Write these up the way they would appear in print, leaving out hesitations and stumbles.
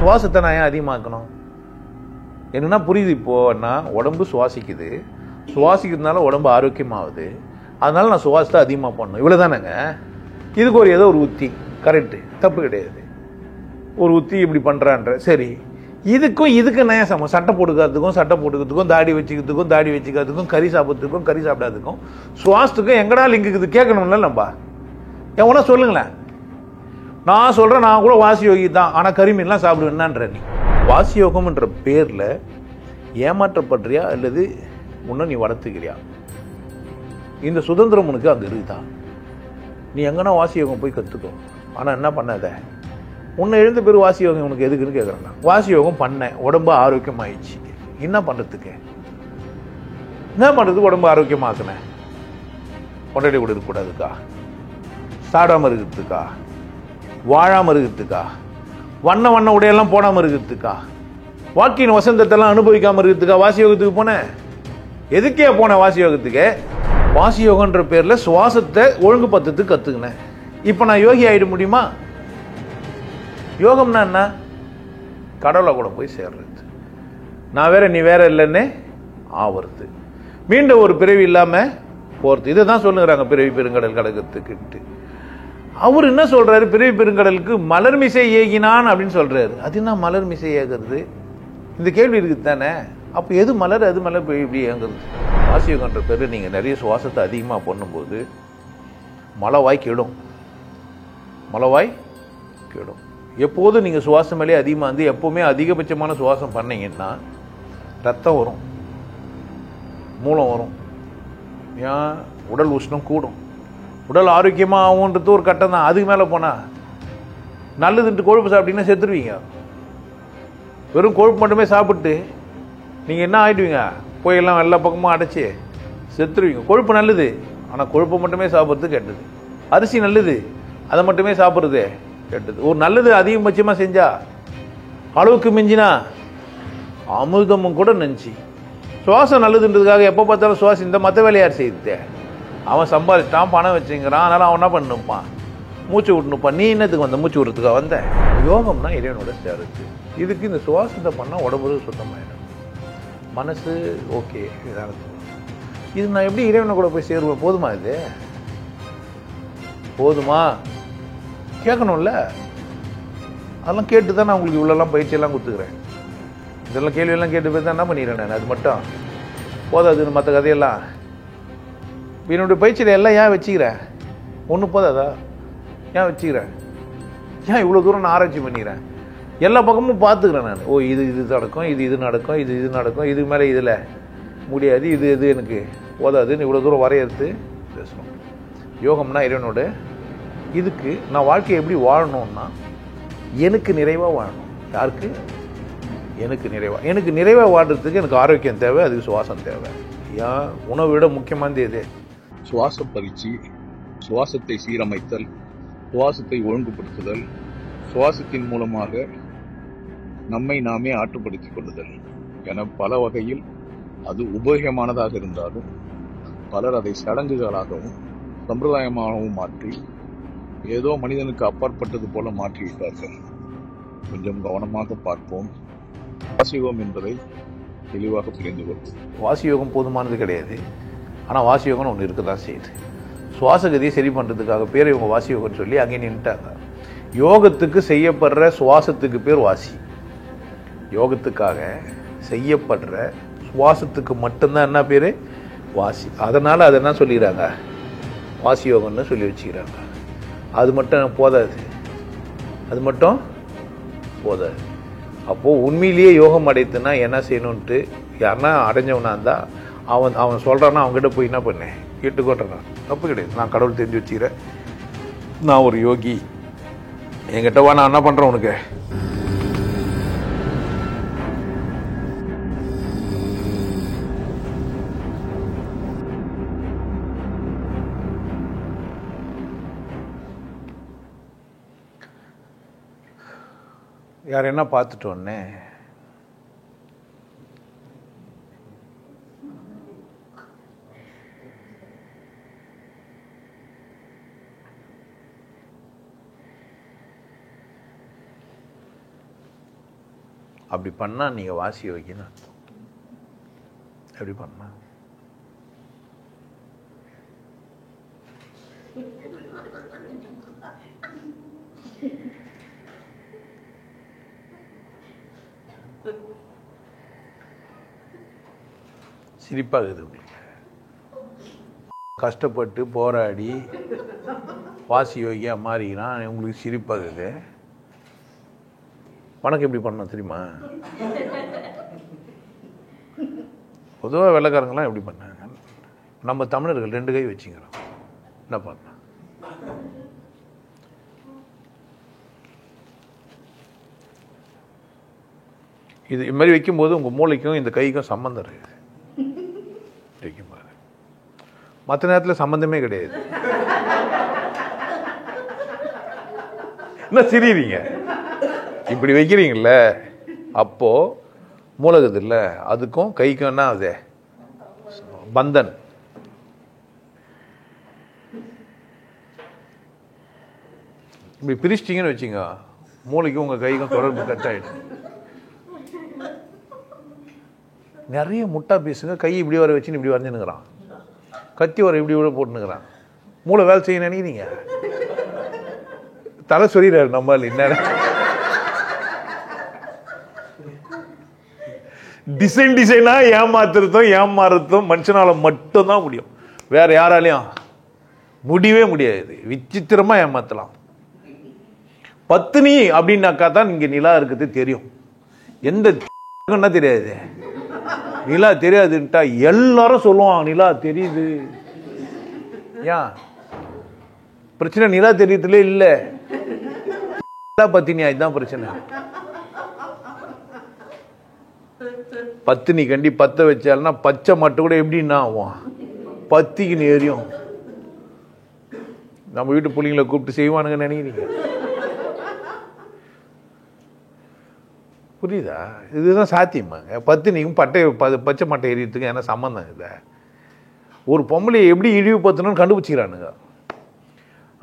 சுவாசத்தை நான் ஏன் அதிகமாக்கணும்? என்னன்னா புரியுது. இப்போன்னா உடம்பு சுவாசிக்குது, சுவாசிக்கிறதுனால உடம்பு ஆரோக்கியமாகுது, அதனால நான் சுவாசத்தை அதிகமாக பண்ணணும். இவ்வளோதானேங்க. இதுக்கு ஏதோ ஒரு உத்தி. கரெக்டு, தப்பு கிடையாது. ஒரு உத்தி இப்படி பண்ணுறான்ற. சரி, இதுக்கு நயம் சமம். சட்டை போட்டுக்கிறதுக்கும் தாடி வச்சுக்கிறதுக்கும் கறி சாப்பிட்றதுக்கும் கறி சாப்பிடாதுக்கும் சுவாசத்துக்கும் எங்கடா லிங்க் இருக்குது கேட்கணும்ல நம்பா. எவனா சொல்லுங்களேன். நான் சொல்கிறேன், நான் கூட வாசி யோகி தான், ஆனால் கறிமீன்லாம் சாப்பிடுவேன்னான்ற நீ. வாசி யோகம்ன்ற பேரில் ஏமாற்றப்படுறியா அல்லது இன்னும் நீ வளர்த்துக்கிறியா? இந்த சுதந்திரம் உனக்கு அங்கே இருக்குதா? நீ எங்கன்னா வாசி யோகம் போய் கற்றுக்கோ. ஆனால் என்ன பண்ணாத, உன்னை எழுந்த பேர் வாசி யோகம் உனக்கு எதுக்குன்னு கேட்குறேன். வாசி யோகம் பண்ணேன், உடம்பு ஆரோக்கியமாயிடுச்சு. என்ன பண்ணுறதுக்கு உடம்பு ஆரோக்கியமாக்குனேன்? கொண்டாடி கூட இருக்கக்கூடாதுக்கா, சாடாமல் இருக்கிறதுக்கா, வாழாமல் இருக்கிறதுக்கா, வண்ண உடையெல்லாம் போடாமல் இருக்கிறதுக்கா, வாழ்க்கையின் வசந்தத்தெல்லாம் அனுபவிக்காமல் இருக்கிறதுக்கா வாசி யோகத்துக்கு போனேன்? எதுக்கே போனேன் வாசி யோகத்துக்கு? வாசி யோகன்ற பேரில் சுவாசத்தை ஒழுங்கு பத்துறதுக்கு கற்றுக்கினேன். இப்போ நான் யோகி ஆகிட முடியுமா? யோகம்னா என்ன? கடவுளை கூட போய் சேர்றது. நான் வேற நீ வேற இல்லைன்னு ஆவறது, மீண்டும் ஒரு பிறவி இல்லாமல் போகிறது. இதை தான் சொல்லுங்கிறாங்க பிறவி பெருங்கடல் கடக்கிறதுக்கு. அவர் என்ன சொல்றாரு? பிறவி பெருங்கடலுக்கு மலர் மிசை ஏகினான் அப்படின்னு சொல்றாரு. அது என்ன மலர் மிசை ஏகிறது? இந்த கேள்வி இருக்குது தானே. அப்போ எது மலர், அது மலர் இப்படி ஏங்குறது? வாசியோகன்ற பேர் நீங்கள் நிறைய சுவாசத்தை அதிகமாக பண்ணும்போது மலவாய் கெடும். எப்போதும் நீங்கள் சுவாசம் மேலே அதிகமாக வந்து எப்போவுமே அதிகபட்சமான சுவாசம் பண்ணீங்கன்னா ரத்தம் வரும், மூலம் வரும், ஏன் உடல் உஷ்ணம் கூடும், உடல் ஆரோக்கியமாக ஆகுன்றது ஒரு கட்டம் தான். அதுக்கு மேலே போனால் நல்லதுன்ட்டு கொழுப்பு சாப்பிட்டீங்கன்னா செத்துருவீங்க. வெறும் கொழுப்பு மட்டுமே சாப்பிட்டு நீங்கள் என்ன ஆகிடுவீங்க? போயெல்லாம் எல்லா பக்கமும் அடைச்சி செத்துருவீங்க. கொழுப்பு நல்லது, ஆனால் கொழுப்பை மட்டுமே சாப்பிட்றது கெட்டது. அரிசி நல்லது, அதை மட்டுமே சாப்பிட்றது கெட்டது. ஒரு நல்லது அதிகபட்சமாக செஞ்சா, அளவுக்கு மிஞ்சினா அமிர்தமும் கூட நெஞ்சு. சுவாசம் நல்லதுன்றதுக்காக எப்போ பார்த்தாலும் சுவாசம் இந்த மற்ற வேலையார் செய்யுது. அவன் சம்பாதிச்சிட்டான், பணம் வச்சுங்கிறான், அதனால் அவன் என்ன பண்ணுப்பான்? மூச்சு விட்டுனுப்பான். நீ என்னத்துக்கு வந்த? மூச்சு விடுறதுக்காக வந்த? யோகம்னா இறைவனோட சேருது. இதுக்கு இந்த சுவாசத்தை பண்ணால் உடம்பு சுத்தமாயிடும், மனசு ஓகே. இது நான் எப்படி இறைவனை கூட போய் சேருவேன்? போதுமா? இது போதுமா? கேட்கணும்ல. அதெல்லாம் கேட்டு தான் நான் உங்களுக்கு இவ்வளோலாம் பயிற்சியெல்லாம் கொடுத்துக்கிறேன். இதெல்லாம் கேள்வியெல்லாம் கேட்டு போய் தான் என்ன பண்ணிடுறேன் நான். அது மட்டும் போதாதுன்னு மற்ற கதையெல்லாம் என்னுடைய பயிற்சியில் எல்லாம் ஏன் வச்சுக்கிறேன்? ஒன்று போதாதா? ஏன் வச்சுக்கிறேன்? ஏன் இவ்வளோ தூரம் நான் ஆராய்ச்சி பண்ணிக்கிறேன்? எல்லா பக்கமும் பார்த்துக்கிறேன் நான். ஓ, இது நடக்கும், இது நடக்கும், இது நடக்கும், இதுக்கு மேலே இதில் முடியாது, இது எனக்கு போதாதுன்னு இவ்வளோ தூரம் வரையறுத்து பேசணும். யோகம்னா இறைவனோட. இதுக்கு நான் வாழ்க்கையை எப்படி வாழணும்னா எனக்கு நிறைவாக வாழணும். யாருக்கு? எனக்கு நிறைவாக வாழ்றதுக்கு எனக்கு ஆரோக்கியம் தேவை, அதுக்கு சுவாசம் தேவை. ஏன் உணவை விட முக்கியமானது எது? சுவாச பயிற்சி, சுவாசத்தை சீரமைத்தல், சுவாசத்தை ஒழுங்குபடுத்துதல், சுவாசத்தின் மூலமாக நம்மை நாமே ஆற்றுப்படுத்திக் கொள்ளுதல் என பல வகையில் அது உபயோகமானதாக இருந்தாலும் பலர் அதை சடங்குகளாகவும் சம்பிரதாயமாகவும் மாற்றி ஏதோ மனிதனுக்கு அப்பாற்பட்டது போல மாற்றிவிட்டார்கள். கொஞ்சம் கவனமாக பார்ப்போம். வாசியோகம் என்பதை தெளிவாக புரிந்து கொள்வோம். வாசியோகம் போதுமானது கிடையாது, ஆனால் வாசியோகம்னு ஒன்று இருக்க தான் செய்யுது. சுவாசகதியை சரி பண்ணுறதுக்காக பேர் இவங்க வாசியோகம்னு சொல்லி அங்கே நின்றுட்டாங்க. யோகத்துக்கு செய்யப்படுற சுவாசத்துக்கு பேர் வாசி. யோகத்துக்காக செய்யப்படுற சுவாசத்துக்கு மட்டும்தான் என்ன பேர்? வாசி. அதனால் அதை என்ன சொல்லிடுறாங்க? வாசியோகம்னு சொல்லி வச்சுக்கிறாங்க. அது மட்டும் போதாது. அப்போது உண்மையிலேயே யோகம் அடைத்துனா என்ன செய்யணுன்ட்டு யாருன்னா அடைஞ்சவனா இருந்தால் அவன் சொல்கிறான்னா அவங்ககிட்ட போய் என்ன பண்ணேன் கேட்டுக்கோட்டுறான். தப்பு கிடையாது. நான் கடவுள் தெரிஞ்சு வச்சுக்கிறேன், நான் ஒரு யோகி, என்கிட்ட வா, நான் என்ன பண்ணுறேன் உனக்கு? யார் என்ன பார்த்துட்டோன்னே அப்படி பண்ணால் நீங்கள் வாசி வைக்கணும். எப்படி பண்ணா சிரிப்பாகுது உங்களுக்கு. கஷ்டப்பட்டு போராடி வாசி யோகியா மாறிக்கிறான், உங்களுக்கு சிரிப்பாகுது. உனக்கு எப்படி பண்ண தெரியுமா? பொதுவாக வெள்ளைக்காரங்களாம் எப்படி பண்ணாங்க? நம்ம தமிழர்கள் 2 கை வச்சுக்கிறோம். என்ன பண்ண இது மாதிரி வைக்கும்போது உங்கள் மூளைக்கும் இந்த கைக்கும் சம்பந்தம் இருக்குது. வைக்கும் பாரு, மற்ற நேரத்தில் சம்பந்தமே கிடையாது. என்ன சிரிக்கிறீங்க? இப்படி வைக்கிறீங்கல்ல, அப்போ மூலகத்து இல்லை, அதுக்கும் கைக்கும் என்ன அது பந்தன். இப்படி பிரிச்சிட்டிங்கன்னு வச்சுங்க, மூளைக்கும் உங்கள் கைக்கும் தொடர்பு கட் ஆகிடும். நிறைய முட்டா பீஸுங்க கை இப்படி வர வச்சுன்னு இப்படி வரைஞ்சுனுங்கிறான், கத்தி வர இப்படி கூட போட்டுனுங்கிறான். மூளை வேலை செய்ய நினைக்கிறீங்க, தலை சொல்லிடுறாரு நம்மால். என்ன டிசைனா ஏமாத்துறதும் மனுஷனால மட்டும்தான் முடியும், வேற யாராலையும் முடியவே முடியாது. விசித்திரமா ஏமாத்தலாம். பத்தினி அப்படின்னாக்கா தான் இங்க நிலா இருக்குது தெரியும். எந்த தெரியாது, நிலா தெரியாதுன்ட்டா எல்லாரும் சொல்லுவான் நிலா தெரியுது. ஏன் பிரச்சனை? நிலா தெரியறதுல இல்ல, பத்தினியா, இதுதான் பிரச்சனை. பத்தினி கண்டி பத்த வச்சால்னா பச்சை மட்டும் கூட எப்படின்னா ஆகும், பத்திக்கு எரியும். நம்ம வீட்டு பிள்ளைங்களை கூப்பிட்டு செய்வானுங்க நினைக்கிறீங்க? புரியுதா? இதுதான் சாத்தியமாங்க. பத்தினிக்கும் பச்சை மட்டை எரியறதுக்கு என்ன சம்பந்தம் இல்லை? ஒரு பொம்பளை எப்படி இழிவுபடுத்தணும்னு கண்டுபிடிச்சிக்கிறானுங்க.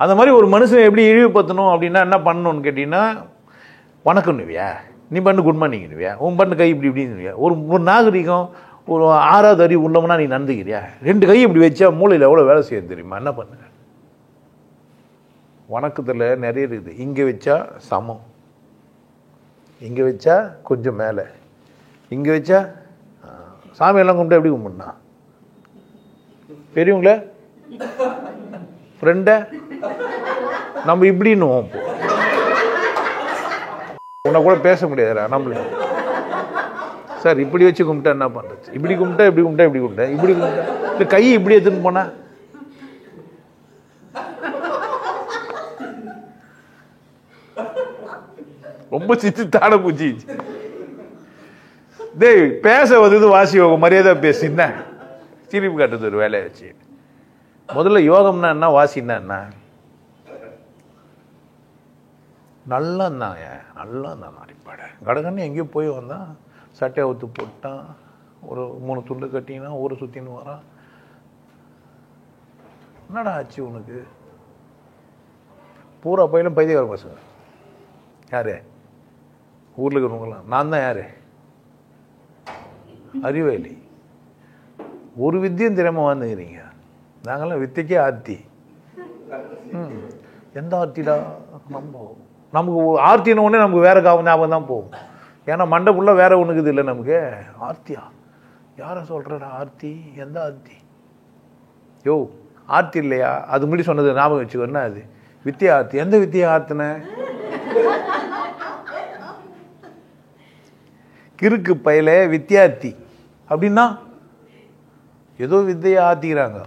அந்த மாதிரி ஒரு மனுஷனை எப்படி இழிவுபடுத்தணும் அப்படின்னா என்ன பண்ணணும்னு கேட்டீங்கன்னா, வணக்கம்னுவியா, நீ பண்ணு குட் மார்னிங்னுவியா, உன் பண்ணு கை இப்படி இப்படின்னுவியா. ஒரு நாகரிகம், ஒரு 6வது அறிவு உள்ளவனா நீ நடந்துக்கிறியா? 2 கை இப்படி வச்சா மூளையில் எவ்வளோ வேலை செய்ய தெரியுமா? என்ன பண்ணு? வணக்கத்தில் நிறைய இருக்குது. இங்கே வச்சா சமம், இங்கே வச்சா கொஞ்சம் மேலே, இங்கே வச்சா சாமியெல்லாம் கும்பிட்டு எப்படி கும்பிட்னா? பெரியவங்கள ஃப்ரெண்ட நம்ம இப்படின்னு உன்னை கூட பேச முடியாதுடா நம்மள. சார் இப்படி வச்சு கும்பிட்டா என்ன பண்றது? இப்படி கும்பிட்டா இப்படி கும்பிட்டா இப்படி கும்பிட்டா இப்படி கும்பிட்டா இந்த கை இப்படி எடுத்துன்னு போனா ரொம்ப சித்து தாட பூச்சி. டேய் பேச வந்தது வாசி யோகம், மரியாதை பேசு. என்ன சிரிப்பு காட்டுறது ஒரு வேலையை வச்சு? முதல்ல யோகம்னா என்ன, வாசின்னா என்ன? நல்லா இருந்தாங்க, நல்லா இருந்தான் அடிப்படை. கடகன்னு எங்கேயோ போய் வந்தான், சட்டையை ஊற்று போட்டான், ஒரு 3 துண்டு கட்டினா ஊரை சுற்றின்னு வரான். என்னடா ஆச்சு உனக்கு? பூரா பையிலும் பைத்தியக்கார பசங்க. யாரு ஊரில் இருக்கிறவங்களாம்? நான் தான். யாரு? அறிவேலி. ஒரு வித்தியம் திறமை வந்துக்கிறீங்க. நாங்களாம் வித்தைக்கே ஆர்த்தி. எந்த ஆர்த்திடா? நமக்கு ஆர்த்தின உடனே நமக்கு வேற ஞாபகம் தான் போகும். ஏன்னா மண்டபுள்ள வேற ஒண்ணுக்குது இல்லை நமக்கு. ஆர்த்தியா? யார சொல்றடா ஆர்த்தி? எந்த ஆர்த்தி? யோ ஆர்த்தி இல்லையா? அது முன்னாடி சொன்னது ஞாபகம் வச்சுக்கோ. என்ன அது? வித்தியா ஆர்த்தி. எந்த வித்தியா ஆர்த்தின? கிறுக்கு பயில வித்தியார்த்தி அப்படின்னா ஏதோ வித்தையை ஆத்திக்கிறாங்க.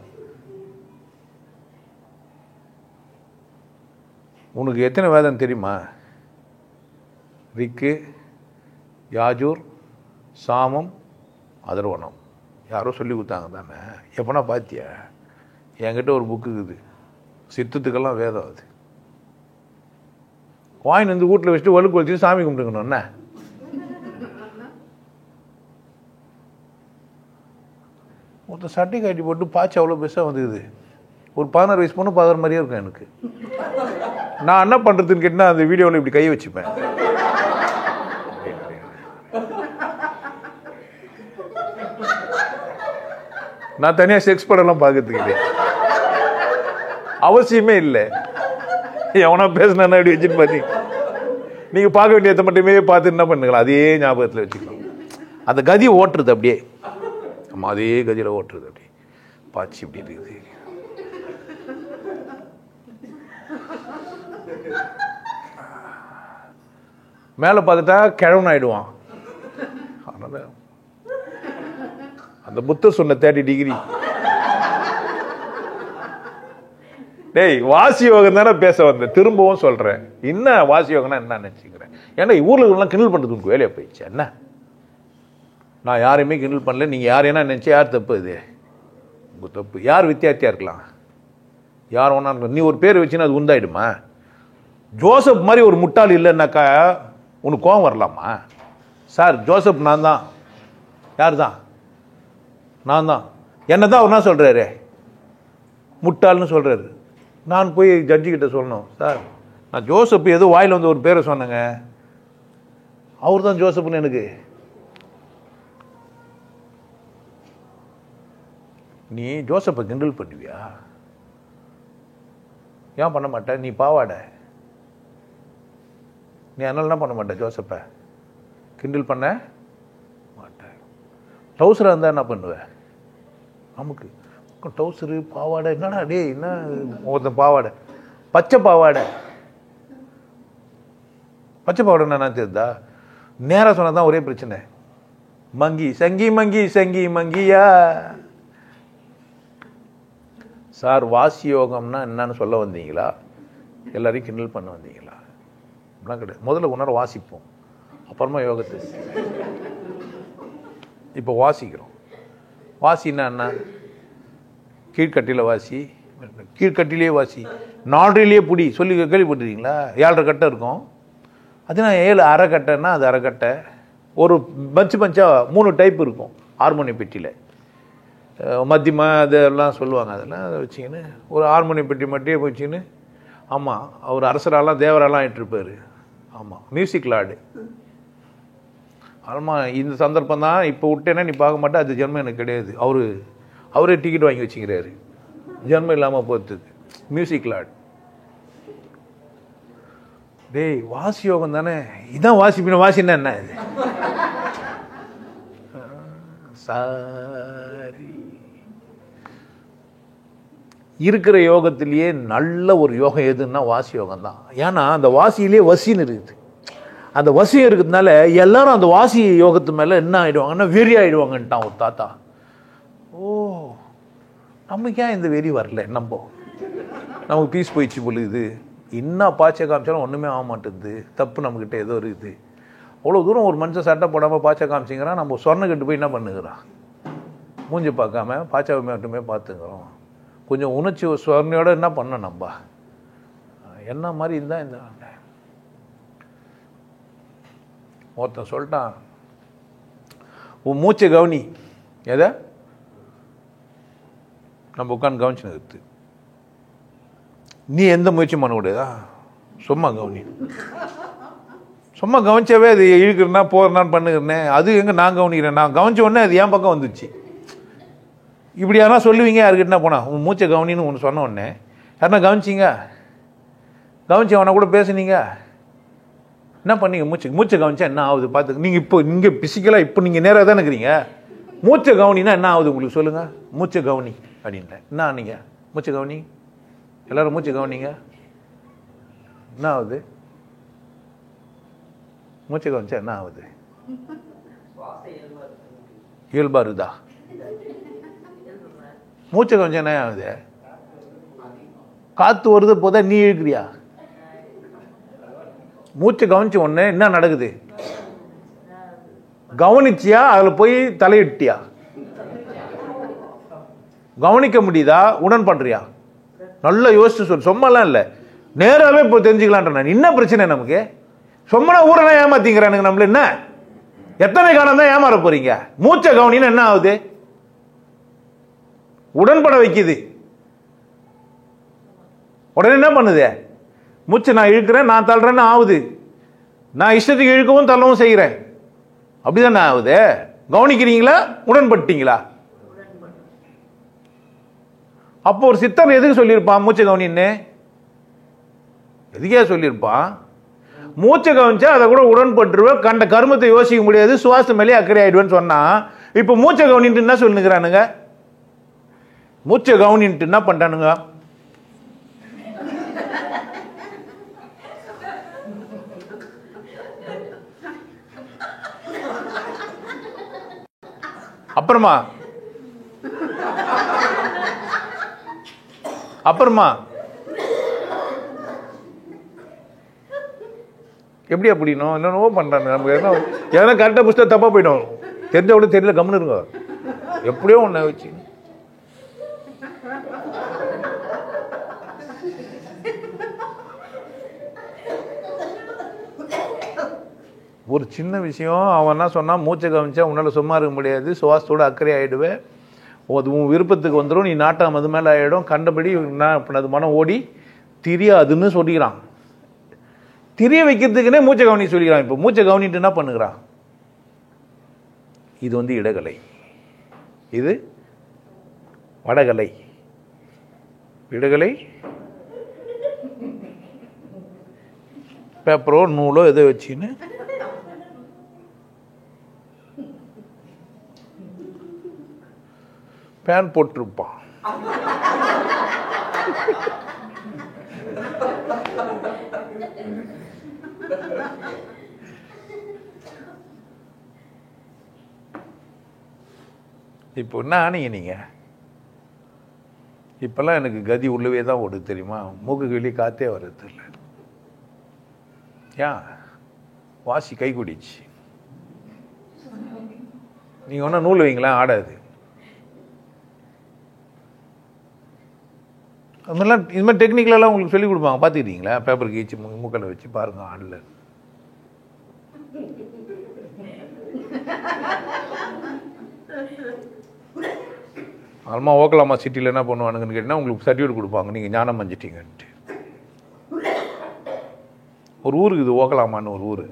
உனக்கு எத்தனை வேதம் தெரியுமா? ரிக்கு, யாஜூர், சாமம், அதர்வனம். யாரோ சொல்லி கொடுத்தாங்க தானே? எப்பனா பாத்தியா? என்கிட்ட ஒரு புக்கு இருக்குது, சித்தத்துக்கெல்லாம் வேதம். அது வாயின் வந்து வீட்டில் வச்சுட்டு வலுக்கு வச்சுட்டு சாமி கும்பிட்டுக்கணும். என்ன ஒருத்தர் சட்டை காட்டி போட்டு பாய்ச்சி அவ்வளோ பெருசாக வந்துக்குது. ஒரு 16 வயசு பொண்ணு பார்க்குற மாதிரியே இருக்கும் எனக்கு. நான் என்ன பண்ணுறதுன்னு கேட்டால் அந்த வீடியோவில் இப்படி கை வச்சுப்பேன். நான் தனியா செக்ஸ் படம்லாம் பார்க்கறதுக்கு அவசியமே இல்லை. எவனா பேசினா அப்படி வச்சுட்டு பார்த்தீங்க, நீங்க பார்க்க வேண்டியதை மட்டுமே பார்த்து என்ன பண்ணுங்களா, அதே ஞாபகத்தில் வச்சுக்கணும். அந்த கதி ஓட்டுறது அப்படியே, ஆமா அதே கதியில ஓட்டுறது அப்படியே பாச்சு இப்படி இருக்குது. மேலே பார்த்துட்டா கிழவன் ஆயிடுவான். அதனால அந்த புத்தர் சொன்ன 30 டிகிரி. டேய் வாசி யோகம் தானே பேச வந்தேன், திரும்பவும் சொல்றேன். என்ன வாசி யோகம்னா என்ன நினைச்சுக்கிறேன்? ஏன்னா ஊர்ல எல்லாம் கிண்டல் பண்றது உங்களுக்கு வேலையா போயிடுச்சு. என்ன நான் யாரையுமே கிண்டல் பண்ணல, நீங்க யார் என்ன நினைச்சு யார் தப்பு? இது உங்க தப்பு. யார் வித்தியார்த்தியா இருக்கலாம், யார் ஒன்னா இருக்கலாம். நீ ஒரு பேர் வச்சுன்னா அது உண்டாயிடுமா? ஜோசப் மாதிரி ஒரு முட்டாள் இல்லைன்னாக்கா உனக்கு கோவம் வரலாமா? சார் ஜோசப் நான் தான். யார் தான்? நான் தான். என்னதான் அவர் என்ன சொல்றாரு? முட்டாள்னு சொல்றாரு. நான் போய் ஜட்ஜி கிட்ட சொல்லணும், சார் நான் ஜோசப் ஏதோ வாயில் வந்து ஒரு பேரை சொன்னேங்க, அவர் தான் ஜோசப்னு. எனக்கு நீ ஜோசப்பை கிண்டல் பண்ணுவியா? ஏன் பண்ண மாட்ட? நீ பாவாட, நீ அதனால என்ன பண்ண மாட்ட? ஜோசப்பை கிண்டல் பண்ண மாட்டேன். டவுசராக இருந்தால் என்ன பண்ணுவேன்? நமக்கு டவுசரு பாவாடை என்னடா டே, என்ன ஒருத்தன் பாவாடை, பச்சை பாவாடை. பச்சை பாவாடை என்ன தெரியுதா? நேராக சொன்னதான் ஒரே பிரச்சனை. மங்கி சங்கி மங்கி சங்கி மங்கியா. சார் வாசி யோகம்னா என்னன்னு சொல்ல வந்தீங்களா, எல்லாரையும் கிண்டல் பண்ண வந்தீங்களா? அப்படிலாம் கிடையாது. முதல்ல உணர வாசிப்போம், அப்புறமா யோகத்தை. இப்போ வாசிக்கிறோம். வாசின்னா என்ன? கீழ்கட்டில வாசி, கீழ்கட்டிலே வாசி, 4 புடி சொல்லி கேள்விப்பட்டிருக்கீங்களா? 7.5 கட்டை இருக்கும். அது நான் 7 அரை கட்டைன்னா அது அரை கட்டை. ஒரு பஞ்சா 3 டைப் இருக்கும் ஹார்மோனிய பெட்டியில். மத்தியமா அதெல்லாம் சொல்லுவாங்க. அதெல்லாம் அதை வச்சுக்கின்னு ஒரு ஹார்மோனிய பெட்டி மட்டும் வச்சுக்கின்னு, ஆமாம் அவர் அரசராலாம் தேவரெல்லாம் ஆகிட்டுருப்பார். ஆமாம் மியூசிக் லார்டு. ஆமாம் இந்த சந்தர்ப்பம் தான் இப்போ விட்டேன்னா நீ பார்க்க மாட்டே, அது ஜென்மம் எனக்கு கிடையாது. அவரே டிக்கெட் வாங்கி வச்சுக்கிறாரு ஜென்மம் இல்லாமல் போகிறதுக்கு. Music Lord. டேய் வாசி யோகம் தானே, இதான் வாசிப்பின. வாசின்னா என்ன இது? சாரி, இருக்கிற யோகத்திலேயே நல்ல ஒரு யோகம் எதுன்னா வாசி யோகம் தான். ஏன்னா அந்த வாசியிலே வசின்னு இருக்குது. அந்த வசியம் இருக்கிறதுனால எல்லாரும் அந்த வாசி யோகத்து மேலே என்ன ஆகிடுவாங்கன்னா வெறி ஆகிடுவாங்கன்ட்டான் ஒரு தாத்தா. ஓ நமக்கு ஏன் இந்த வெறி வரல? நமக்கு பீஸ் போயிடுச்சு பொழுது. என்ன பாய்ச்சை காமிச்சாலும் ஒன்றுமே ஆக மாட்டேங்குது. தப்பு நம்மக்கிட்ட ஏதோ இருக்குது. அவ்வளோ தூரம் ஒரு மனுஷன் சட்டை போடாமல் பாய்ச்சை காமிச்சிங்கிறான். நம்ம சொன்ன கட்டு போய் என்ன பண்ணுகிறான்? மூஞ்சி பார்க்காம பாய்ச்சாவை மட்டுமே பார்த்துக்கிறோம். கொஞ்சம் உணர்ச்சி சொர்ணையோடு என்ன பண்ண நம்ம என்ன மாதிரி இருந்தால் இந்த ஒருத்தன் சொல்லிட்டான், உன் மூச்சை கவனி. எதை நம்ம உட்காந்து கவனிச்சுன்னு இருக்குது. நீ எந்த முயற்சியும் பண்ண கூடாதா? சும்மா கவனி. சும்மா கவனிச்சாவே அது இழுக்கிறனா போகிறனான்னு பண்ணுகிறேன். அது எங்கே நான் கவனிக்கிறேன்? நான் கவனிச்ச உடனே அது என் பக்கம் வந்துச்சு. இப்படி யாரா சொல்லுவீங்க? யாருக்கிட்டனா போனா உன் மூச்சை கவனின்னு ஒன்று சொன்ன உடனே யாருன்னா கவனிச்சிங்க? கவனிச்சவனா கூட பேசுனீங்க? என்ன பண்ணீங்க? மூச்சை கவனிச்சா என்ன ஆகுது பார்த்து. நீங்கள் இப்போ இங்கே பிசிக்கலாக இப்போ நீங்கள் நேராக தானே இருக்கிறீங்க. மூச்சை கவனினா என்ன ஆகுது உங்களுக்கு சொல்லுங்கள். மூச்சை கவனி அப்படின்ல என்ன ஆனீங்க? மூச்சை கவனி, எல்லாரும் மூச்சை கவனிங்க. என்ன ஆகுது? மூச்சை கவனிச்சா என்ன ஆகுது? இயல்பா இருக்குதா? மூச்சை கவனிச்சா என்ன ஆகுது? காத்து வருது போதா நீ இழுக்கிறியா? மூச்சை கவனிச்ச உடனே என்ன நடக்குது? கவனிச்சியா? அதுல போய் தலையிட்டியா? கவனிக்க முடியுதா? உடன் பண்றியா? நல்லா யோசிச்சு சொல். சொம்மெல்லாம் இல்லை, நேராகவே இப்போ தெரிஞ்சுக்கலான். என்ன பிரச்சனை நமக்கு? சொம்மனா ஊரெல்லாம் ஏமாத்திங்கிறானுங்க நம்மள. என்ன எத்தனை காலம் தான் ஏமாற போறீங்க? மூச்சை கவனின்னு என்ன ஆகுது? உடன்பட வைக்குது. உடனே என்ன பண்ணுது? மூச்சை நான் இழுக்கிறேன், நான் தள்ளுறேன்னு ஆகுது. நான் இஷ்டத்துக்கு இழுக்கவும் தள்ளவும் செய்கிறேன். அப்படிதான் ஆகுது. கவனிக்கிறீங்களா? உடன்பட்டீங்களா? அப்போ ஒரு சித்தர் எதுக்கு சொல்லியிருப்பான் மூச்சை கவனின்னு? எதுக்கே சொல்லியிருப்பான்? மூச்சை கவனிச்சா அதை கூட உடன்பட்டுருவேன், கண்ட கர்மத்தை யோசிக்க முடியாது, சுவாசம் மேலே அக்கறை ஆயிடுவேன்னு சொன்னா, இப்ப மூச்சை கவனின்ட்டு என்ன சொல்லுங்கிறானுங்க? மூச்சை கவனின்ட்டு என்ன பண்றானுங்க? அப்புறமா எப்படி அப்படின்னும் என்னென்னவோ பண்றாங்க. நமக்கு எதனா கரெக்டாக புஸ்தகம் தப்பா போயிடும், தெரிஞ்ச விட தெரியல, கம்முன்னு இருங்க. எப்படியோ ஒன்ன வச்சு ஒரு சின்ன விஷயம். அவன் என்ன சொன்னா, மூச்சை கவனிச்சா உன்னால சும்மா இருக்க முடியாது, சுவாசத்தோட அக்கறை ஆயிடுவேன், அது உன் விருப்பத்துக்கு வந்துடும், நீ நாட்டம் அது மேலே ஆகிடும், கண்டபடி அது மனம் ஓடி தெரியாதுன்னு சொல்லிக்கிறான். தெரிய வைக்கிறதுக்குன்னே மூச்சை கவனி சொல்லிக்கிறான். இப்போ மூச்சை கவனிட்டு என்ன பண்ணுகிறான்? இது வந்து இடகலை, இது வடகலை. இடகலை பேப்பரோ நூலோ எதோ வச்சுன்னு பேன் போட்டிருப்பான். இப்போ என்ன ஆனீங்க நீங்க? இப்பெல்லாம் எனக்கு கதி உள்ளவே தான் ஓடுது தெரியுமா, மூக்கு வெளியே காத்தே வர்றது இல்லை. ஏன்? வாசி கை குடிச்சு. நீங்க ஒன்னா நூல் வைங்களா, ஆடாது. அது மாதிரிலாம் இது மாதிரி டெக்னிக்கலெல்லாம் உங்களுக்கு சொல்லிக் கொடுப்பாங்க, பார்த்துக்கிட்டீங்களா? பேப்பர் கீச்சு மூக்கில் வச்சு பாருங்க, ஆடல. ஆல்மா ஓக்கலாமா சிட்டியில் என்ன பண்ணுவானுங்கன்னு கேட்டிங்கன்னா, உங்களுக்கு சர்டிஃபிகேட் கொடுப்பாங்க, நீங்கள் ஞானம் அஞ்சிட்டீங்கன்ட்டு. ஒரு ஊர் இது ஓக்கலாமான்னு ஒரு ஊர்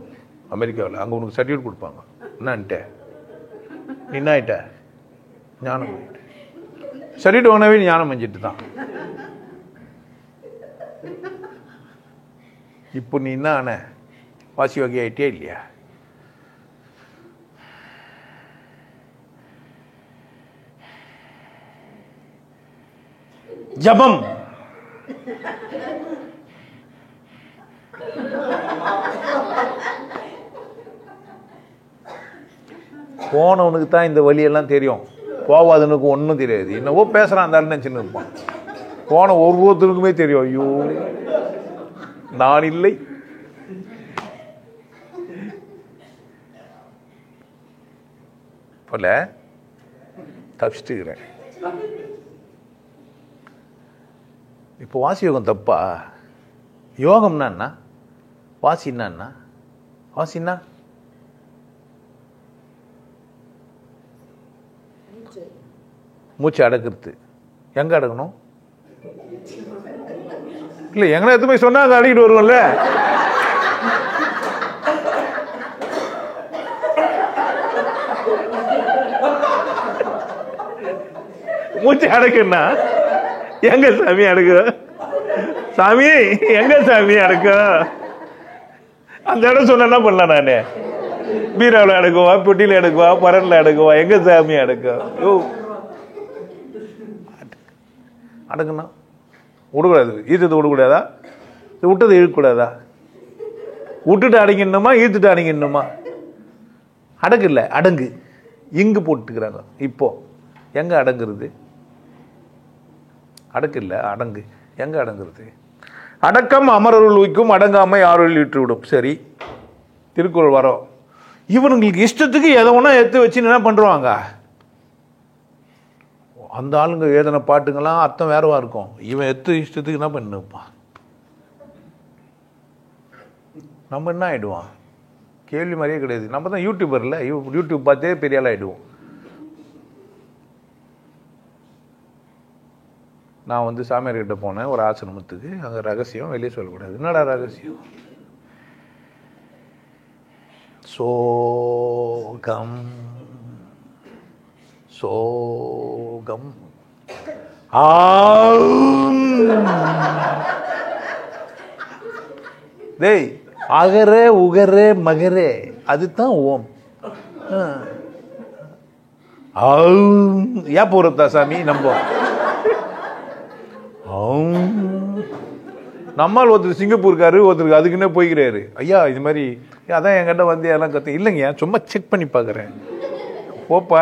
அமெரிக்காவில், அங்கே உனக்கு சர்டிஃபிகேட் கொடுப்பாங்க. என்னான்ட்ட நீ என்ன ஆயிட்ட? ஞானம் ஆயிட்ட. சர்டிஃபிகேட் வாங்கினாவே நீ ஞானம் அஞ்சிட்டு தான். இப்போ நீ என்ன ஆன? வாசி வகை ஆயிட்டே இல்லையா? ஜபம் போனவனுக்கு தான் இந்த வழியெல்லாம் தெரியும், போவாதனுக்கு ஒன்றும் தெரியாது. என்னவோ பேசுறான் அந்த நினைச்சுன்னு இருப்பான். போன ஒவ்வொருத்தருக்குமே தெரியும், ஐயோ நான் இல்லை. போல தப்பிச்சுட்டுக்கிறேன். இப்போ வாசி யோகம் தப்பா? யோகம்னா என்ன? வாசின்னா என்ன? வாசின்னா மூச்சு அடக்கிறது. எங்க அடக்கணும்? இல்லை, எங்கன்னா எத்தனை போய் சொன்னா அதை அடக்கிட்டு வருவோம்ல. மூச்சு அடக்குன்னா எங்க சாமி அடக்கு? சாமி எங்க சாமி அடக்கு? அந்த இடம் சொன்ன என்ன பண்ணலாம்? நானு பீராவில் அடக்குவா, பெட்டியில் அடக்குவா, பரன்ல அடக்குவா, எங்க சாமி அடக்கு? அடக்குன்னா விடக்கூடாது, ஈர்த்தது விடக்கூடாதா? விட்டது இழுக்கக்கூடாதா? விட்டுட்டு அடங்கிடணுமா, ஈர்த்துட்டு அடங்கிடணுமா? அடங்கு இல்லை, அடங்கு. இங்கு போட்டுக்கிறாங்க. இப்போ எங்க அடங்குறது? அடக்கு இல்லை, அடங்கு. எங்க அடங்குறது? அடக்கம் அமரருள் உய்க்கும், அடங்காமை ஆறுள் ஈற்றுவிடும். சரி, திருக்குறள் வரோம். இவனுங்களுக்கு இஷ்டத்துக்கு எதை ஒன்றா எடுத்து வச்சு என்ன பண்ணுவாங்க? அந்த ஆளுங்க ஏதன பாட்டுங்கெல்லாம் அர்த்தம் வேறவா இருக்கும். இவன் இஷ்டத்துக்கு என்ன பண்ணிருப்பான்? நம்ம என்ன ஆயிடுவான்? கேள்வி மாதிரியே கிடையாது. நம்ம தான் யூடியூபர்ல, யூடியூப் பார்த்தே பெரிய ஆள் ஆயிடுவோம். நான் வந்து சாமியார்கிட்ட போனேன் ஒரு ஆசிரமத்துக்கு. அங்கே ரகசியம் வெளியே சொல்லக்கூடாது. என்னடா ரகசியம்? சோகம் சோகம் டேய், அகர உகர மகரே, அதுதான் ஓம். ஏன் போறதா சாமி நம்ம நம்மால் ஒருத்தர் சிங்கப்பூருக்காரு, ஒருத்தருக்கு அதுக்குன்னே போய்க்கிறாரு. ஐயா இது மாதிரி அதான் என்கிட்ட வந்து எல்லாம் கற்று இல்லைங்க, சும்மா செக் பண்ணி பார்க்குறேன். போப்பா,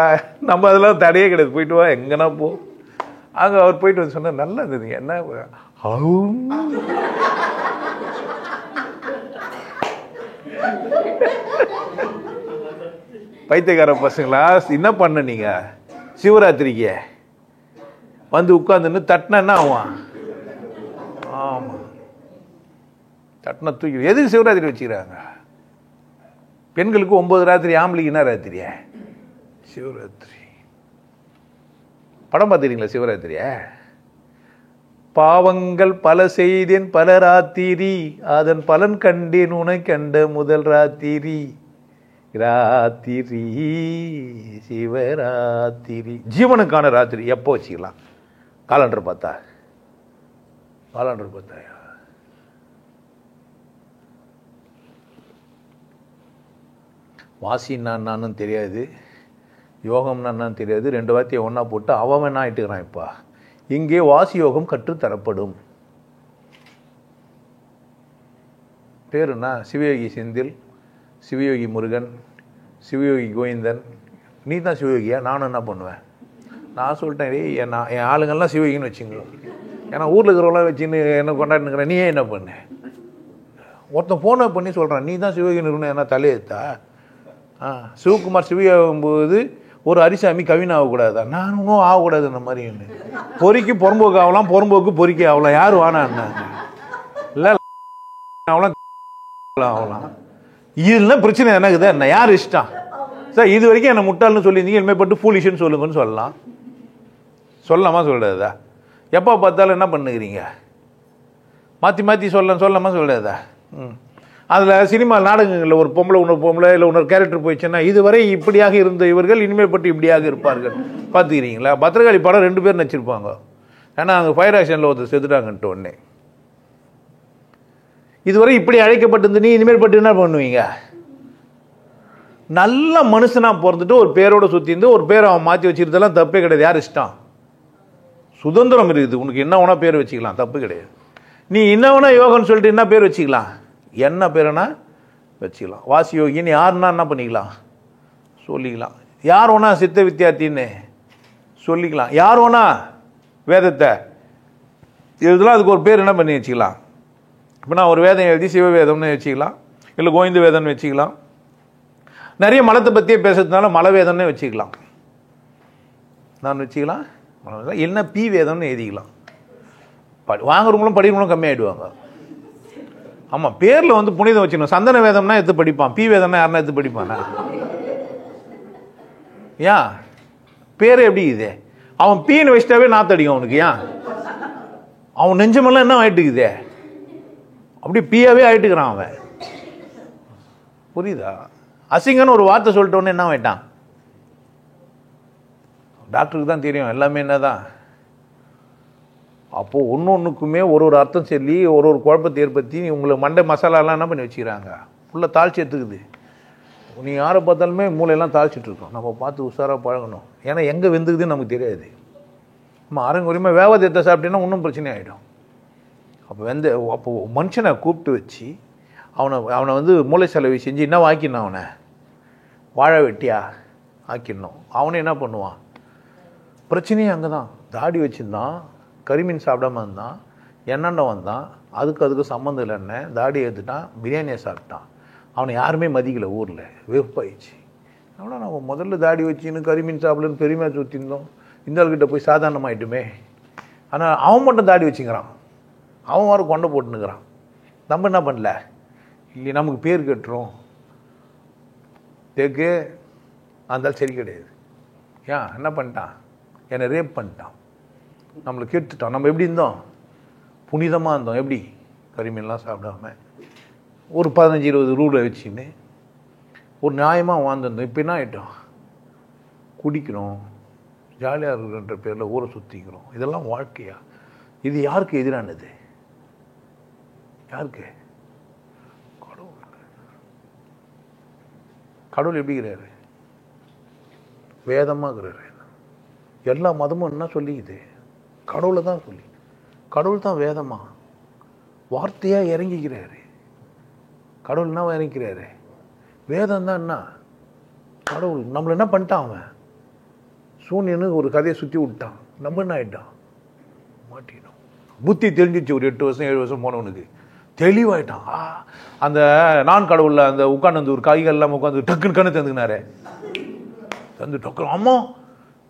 நம்ம அதெல்லாம் தடையே கிடையாது, போயிட்டு வா எங்கன்னா போ. அங்கே அவர் போயிட்டு வந்து சொன்னார், நல்லா இருந்ததுங்க. என்ன பைத்தியக்கார பசங்களா, என்ன பண்ண நீங்க சிவராத்திரிக்கு வந்து உட்காந்துன்னு தட்டினா என்ன ஆகும்? ஆமா, தட்டின தூக்கி எதுக்கு சிவராத்திரி வச்சுக்கிறாங்க? பெண்களுக்கு 9 ராத்திரி, ஆம்பளைக்கு என்ன ராத்திரிய? சிவராத்திரி. படம் பார்த்துறீங்களா சிவராத்திரிய? பாவங்கள் பல செய்தேன் பல ராத்திரி, அதன் பலன் கண்டேன் உனை கண்ட முதல் ராத்திரி. ராத்திரி சிவராத்திரி, ஜீவனுக்கான ராத்திரி. எப்போ வச்சுக்கலாம்? காலண்டர் பார்த்தா? காலண்டர் பார்த்தாயா? வாசின்னா என்னான்னு தெரியாது, யோகம்னா என்னன்னு தெரியாது. 2 வார்த்தையை ஒன்றா போட்டு அவன் என்ன ஆயிட்டுக்கிறான். இப்போ இங்கே வாசி யோகம் கற்றுத்தரப்படும். பேருன்னா சிவயோகி செந்தில், சிவயோகி முருகன், சிவயோகி கோவிந்தன். நீ தான் சிவயோகியா? நானும் என்ன பண்ணுவேன்? நான் சொல்லிட்டேன், என் ஆளுங்கள்லாம் சிவயோகின்னு வச்சுங்க. ஏன்னா ஊரில் இருக்கிறவங்களாம் வச்சுன்னு என்ன கொண்டாடினுக்கிறேன். நீ ஏன் என்ன பண்ண? ஒருத்தன் ஃபோனை பண்ணி சொல்கிறான், நீ தான் சிவயோகின்னு இருக்கணும். என்ன தலையெழுத்தா? சிவகுமார் சிவயோகும்போது ஒரு அரிசாமி கவின் ஆகக்கூடாதா? நான் ஒன்றும் ஆகக்கூடாது. இந்த மாதிரி பொறிக்கு புறம்போக்கு ஆகலாம், புறம்போக்கு பொறிக்க ஆகலாம். யார் வானான்னாங்க? இல்லை ஆகலாம் ஆகலாம். இதுலாம் பிரச்சனை எனக்குதா என்ன? யார் இஷ்டம் சார்? இது வரைக்கும் என்னை முட்டாள்னு சொல்லியிருந்தீங்க, இனிமேப்பட்டு ஃபூலிஷ்னு சொல்லுங்கன்னு சொல்லலாம். சொல்லலாமா சொல்லக்கூடாதா? எப்போ பார்த்தாலும் என்ன பண்ணுகிறீங்க? மாற்றி மாற்றி சொல்லலாமா சொல்லக்கூடாதா? அதில் சினிமா நாடகங்களில் ஒரு பொம்பளை இன்னொரு பொம்பளை இல்லை இன்னொரு கேரக்டர் போயிடுச்சுன்னா, இதுவரை இப்படியாக இருந்த இவர்கள் இனிமேற்பட்டு இப்படியாக இருப்பார்கள். பார்த்துக்கிறீங்களா? பத்திரகாளி படம் 2 பேர் நடிச்சிருப்பாங்க. ஏன்னா அங்கே ஃபயர் ஆக்ஷனில் ஒருத்தர் செத்துட்டாங்கன்ட்டு உடனே. இதுவரை இப்படி அழைக்கப்பட்டிருந்து நீ இனிமேல் பட்டு என்ன பண்ணுவீங்க? நல்ல மனுஷனா பிறந்துட்டு ஒரு பேரோட சுற்றிருந்து ஒரு பேரை அவன் மாற்றி வச்சுக்கிறதெல்லாம் தப்பே கிடையாது. யார் இஷ்டம்? சுதந்திரம் இருக்குது. உனக்கு என்ன வேணா பேர் வச்சுக்கலாம், தப்பு கிடையாது. நீ என்ன வேணா யோகன்னு சொல்லிட்டு என்ன பேர் வச்சுக்கலாம், என்ன பேருனா வச்சுக்கலாம். வாசி யோகின்னு யாருன்னா என்ன பண்ணிக்கலாம், சொல்லிக்கலாம். யார் வேணா சித்த வித்தியார்த்தின்னு சொல்லிக்கலாம். யார் வேணா வேதத்தை இதெல்லாம் அதுக்கு ஒரு பேர் என்ன பண்ணி வச்சுக்கலாம். இப்போ நான் ஒரு வேதம் எழுதி சிவவேதம்னு வச்சுக்கலாம், இல்லை கோவிந்த வேதம்னு வச்சுக்கலாம். நிறைய மலத்தை பற்றியே பேசுறதுனால மலை வேதம்னு வச்சுக்கலாம். நான் வச்சுக்கலாம். இல்லைன்னா பி வேதம்னு எழுதிக்கலாம். வாங்குறவங்களும் படிக்கிறவங்களும் கம்மியாயிடுவாங்க. ஆமாம், பேரில் வந்து புனிதம் வச்சுக்கணும். சந்தன வேதம்னா எடுத்து படிப்பான், பி வேதம்னா யாருன்னா எடுத்து படிப்பானா? ஏன் பேர் எப்படி இது? அவன் பீன்னு வச்சிட்டாவே நாத்தடிக்கும் அவனுக்கு. ஏன் அவன் நெஞ்சமெல்லாம் என்ன ஆயிட்டுக்குதே, அப்படி பீயாவே ஆயிட்டுக்கிறான் அவன். புரியுதா? அசிங்கன்னு ஒரு வார்த்தை சொல்லிட்டோன்னு என்ன ஆயிட்டான்? டாக்டருக்கு தான் தெரியும் எல்லாமே என்னதான். அப்போது ஒன்றுக்குமே ஒரு அர்த்தம் சொல்லி ஒரு குழப்பத்தை ஏற்படுத்தி உங்களுக்கு மண்டை மசாலாலாம் என்ன பண்ணி வச்சுக்கிறாங்க, ஃபுல்லாக தாளிச்சு எடுத்துக்குது. நீ யாரை பார்த்தாலுமே மூளையெல்லாம் தாளிச்சிட்ருக்கோம். நம்ம பார்த்து உஷாராக பழகணும். ஏன்னா எங்கே வெந்துக்குதுன்னு நமக்கு தெரியாது. நம்ம அரங்குரியமாக வேவாதத்தை சாப்பிட்டீங்கன்னா இன்னும் பிரச்சனை ஆகிடும். அப்போது மனுஷனை கூப்பிட்டு வச்சு அவனை வந்து மூளை செலவு செஞ்சு என்ன ஆக்கிடணும், அவனை வாழை வெட்டியா ஆக்கிடணும். அவனை என்ன பண்ணுவான்? பிரச்சனையே அங்கே தான். தாடி வச்சுருந்தான், கறிமீன் சாப்பிடாம இருந்தான், எண்ணெய் வந்தான், அதுக்கு சம்மந்தம் இல்லைன்னு தாடி எடுத்துட்டான், பிரியாணியை சாப்பிட்டான். அவனை யாருமே மதிக்கலை ஊரில், வெறுப்பாயிடுச்சு. அவனா நம்ம முதல்ல தாடி வச்சுன்னு கறிமீன் சாப்பிடலன்னு பெருமையாக சுற்றிருந்தோம், இந்த ஆள்கிட்ட போய் சாதாரணமாயிட்டுமே. ஆனால் அவன் மட்டும் தாடி வச்சுக்கிறான், அவன் வர கொண்டை போட்டுனுக்கிறான். நம்ம என்ன பண்ணல, இல்லை நமக்கு பேர் கட்டுறோம் தேக்கு அந்தாலும் சரி கிடையாது. ஏன் என்ன பண்ணிட்டான்? என்னை ரேப் பண்ணிட்டான், நம்மளை கெடுத்துட்டான். நம்ம எப்படி இருந்தோம்? புனிதமாக இருந்தோம். எப்படி? கறிமீன்லாம் சாப்பிடாம ஒரு 15-20 ரூலை வச்சுன்னு ஒரு நியாயமாக வாழ்ந்துருந்தோம். இப்போ என்ன ஆகிட்டோம்? குடிக்கிறோம், ஜாலியாக இருக்கிறன்ற பேரில் ஊரை சுற்றிக்கிறோம். இதெல்லாம் வாழ்க்கையா? இது யாருக்கு எதிரானது? யாருக்கு? கடவுளுக்கு. கடவுள் எப்படி இருக்கிறாரு? வேதமாக இருக்கிறாரு. எல்லா மதமும் என்ன சொல்லிக்குது? கடவுளை தான் சொல்லி. கடவுள் தான் வேதமா வார்த்தையாக இறங்கிக்கிறாரு. கடவுள் என்ன இறங்கிக்கிறாரு? வேதம் தான். என்ன கடவுள் நம்மளை என்ன பண்ணிட்டான்? அவன் சூன்யனு ஒரு கதையை சுற்றி விட்டான். நம்ம என்ன ஆகிட்டான்? மாட்டினோம். புத்தி தெரிஞ்சிச்சு. ஒரு 8 வருஷம் 7 வருஷம் போனவனுக்கு தெளிவாயிட்டான். அந்த நான் கடவுளில் அந்த உட்காந்து ஒரு கைகள் எல்லாம் உட்காந்து டக்குன்னு கண்ணு தந்துக்கினாரே, தந்து டக்கு அம்மா